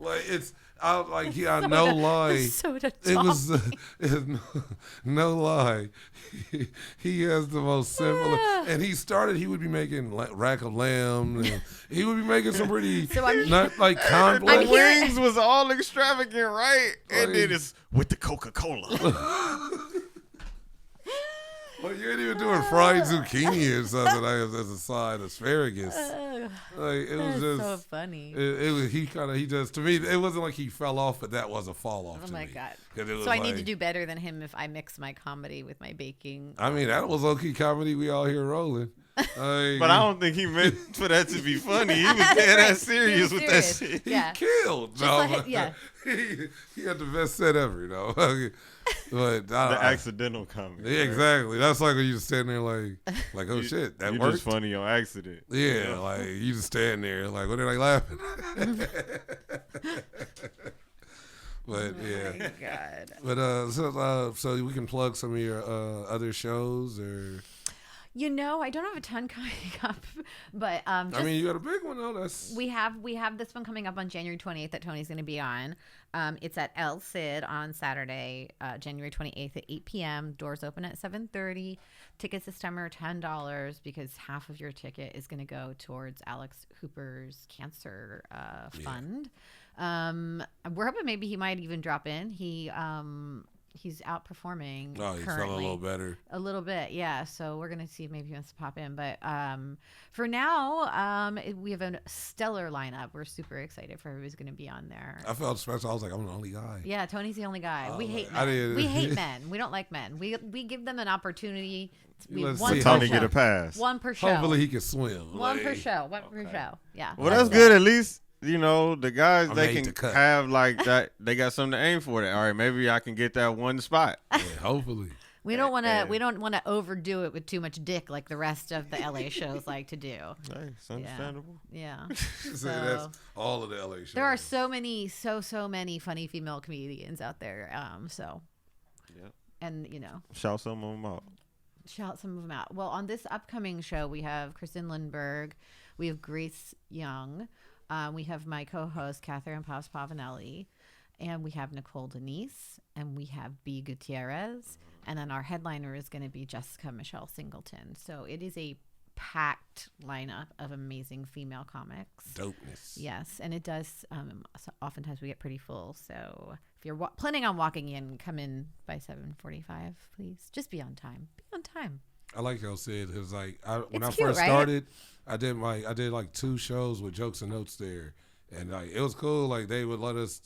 Like no lie. Soda It was no lie. He has the most simple, and he would be making rack of lamb. And he would be making some pretty not like complex. The wings was all extravagant, right? And then it's with the Coca-Cola. Well, you ain't even doing fried zucchini or something as a side asparagus. Like it was That's just so funny. It was he just to me it wasn't like he fell off, but that was a fall off. Oh to my me. God. 'Cause it was So I need to like- do better than him if I mix my comedy with my baking. I mean, that was low-key comedy. We all here rolling. But I don't think he meant for that to be funny. He was dead ass serious with that serious. shit. He Yeah. killed. No, like- but yeah. he had the best set ever, you know. But The accidental comedy. yeah, exactly. That's like when you just stand there like oh shit, that You worked. just funny on accident. Yeah, like you just stand there like, what are they laughing? But yeah, Oh my God. but so we can plug some of your other shows or. You know, I don't have a ton coming up, but I mean, you got a big one though. That's we have this one coming up on January 28th that Tony's going to be on. It's at El Cid on Saturday, January 28th at 8 p.m. Doors open at 7:30. Tickets this time are $10 because half of your ticket is going to go towards Alex Hooper's cancer fund. We're hoping maybe he might even drop in. He's outperforming he's feeling currently. a little better. A little bit, yeah. So we're gonna see if maybe he wants to pop in. But for now, we have a stellar lineup. We're super excited for who's gonna be on there. I felt special. I was like, I'm the only guy. Yeah, Tony's the only guy. We hate I men. didn't- We hate men. We don't like men. We give them an opportunity. We Let's one see. per Tony show. get a pass. One per show. Hopefully he can swim. one per Like, show. One per show. Yeah. Well, that's good. At least, you know, the guys, I'm they made can to cut. have like that. They got something to aim for. That all right, maybe I can get that one spot. Yeah, hopefully. We don't want to. We don't want to overdo it with too much dick like the rest of the LA shows like to do. Hey, it's understandable. Yeah. So that's all of the LA shows. There are so many funny female comedians out there. Yep. And you know, Shout some of them out. shout some of them out. Well, on this upcoming show, we have Kristen Lindberg, we have Grace Young, we have my co-host Catherine Pavanelli, and we have Nicole Denise, and we have B. Gutierrez, and then our headliner is going to be Jessica Michelle Singleton. So it is a packed lineup of amazing female comics. Dopeness. Yes, and it does. So oftentimes we get pretty full. So if you're planning on walking in, come in by 7:45, please. Just be on time. Be on time. I like y'all said it was like when It's I cute, first right? started, I did like 2 shows with jokes and notes there, and like it was cool. Like they would let us,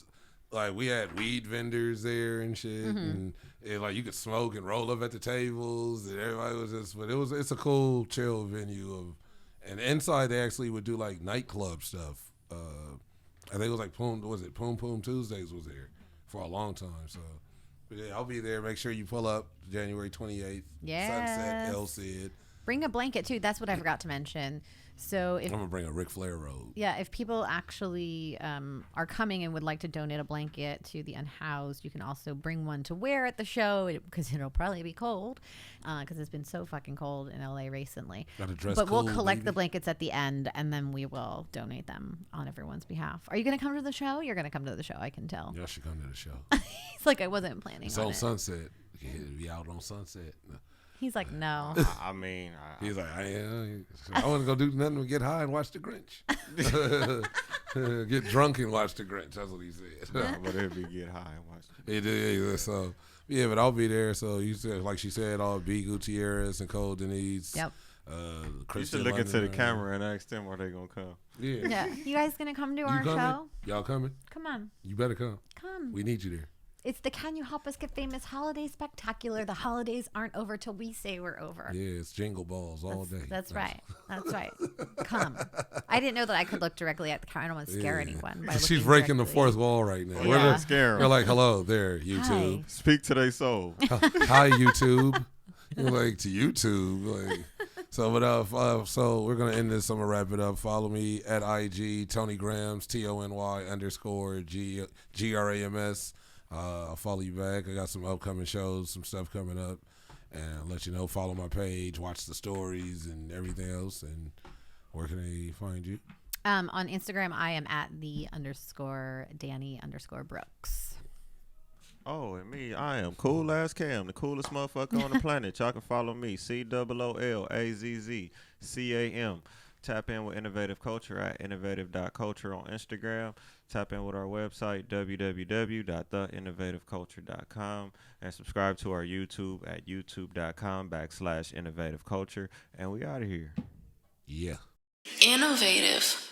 like we had weed vendors there and shit, and like you could smoke and roll up at the tables, and everybody was just. But it's a cool, chill venue of, and inside they actually would do like nightclub stuff. I think it was like Poom Poom Tuesdays was there for a long time. So, but yeah, I'll be there. Make sure you pull up January 28th. Yes. Sunset, El Cid. Bring a blanket too. That's what I forgot to mention. So if I'm gonna bring a Ric Flair robe. if people actually are coming and would like to donate a blanket to the unhoused, you can also bring one to wear at the show because it'll probably be cold because it's been so fucking cold in LA recently. Gotta dress But we'll cool, collect the baby. blankets at the end and then we will donate them on everyone's behalf. Are you going to come to the show? You're going to come to the show, I can tell. Y'all should come to the show. He's like, I wasn't planning It's on on it. Sunset. You can be out on Sunset. He's like, no. I mean, He's like, I want to go do nothing but get high and watch the Grinch. Get drunk and watch the Grinch. That's what he said. but it'd be get high and watch. He did. So yeah, but I'll be there. So you said, like she said, all B. Gutierrez, Nicole Denise. Yep. You Kristen should look into the London, camera and ask them where they gonna come. Yeah. Yeah. You guys going to come to our coming? show? Y'all coming? Come on. You better come. Come. We need you there. It's the Can You Help Us Get Famous Holiday Spectacular. The holidays aren't over till we say we're over. Yeah, it's jingle balls all day. That's right. That's right. Come. I didn't know that I could look directly at the camera. I don't want to scare anyone. By She's looking breaking the directly. fourth wall right now. Yeah. Scare 'em. We're like, hello there, YouTube. Speak to their soul. Hi, YouTube. You're like, to YouTube. Like, So, but so we're gonna end this. I'm gonna wrap it up. Follow me at IG Tony Grams TONY_GRAMS. I'll follow you back. I got some upcoming shows, some stuff coming up, and I'll let you know. Follow my page, watch the stories, and everything else. And where can they find you? On Instagram, I am at _Dani_Brooks. Oh, and me, I am Cool Ass Cam, the coolest motherfucker on the planet. Y'all can follow me, COOLAZZCAM. Tap in with Innovative Culture at innovative.culture on Instagram. Tap in with our website, www.theinnovativeculture.com. And subscribe to our YouTube at youtube.com/innovativeculture. And we out of here. Yeah. Innovative.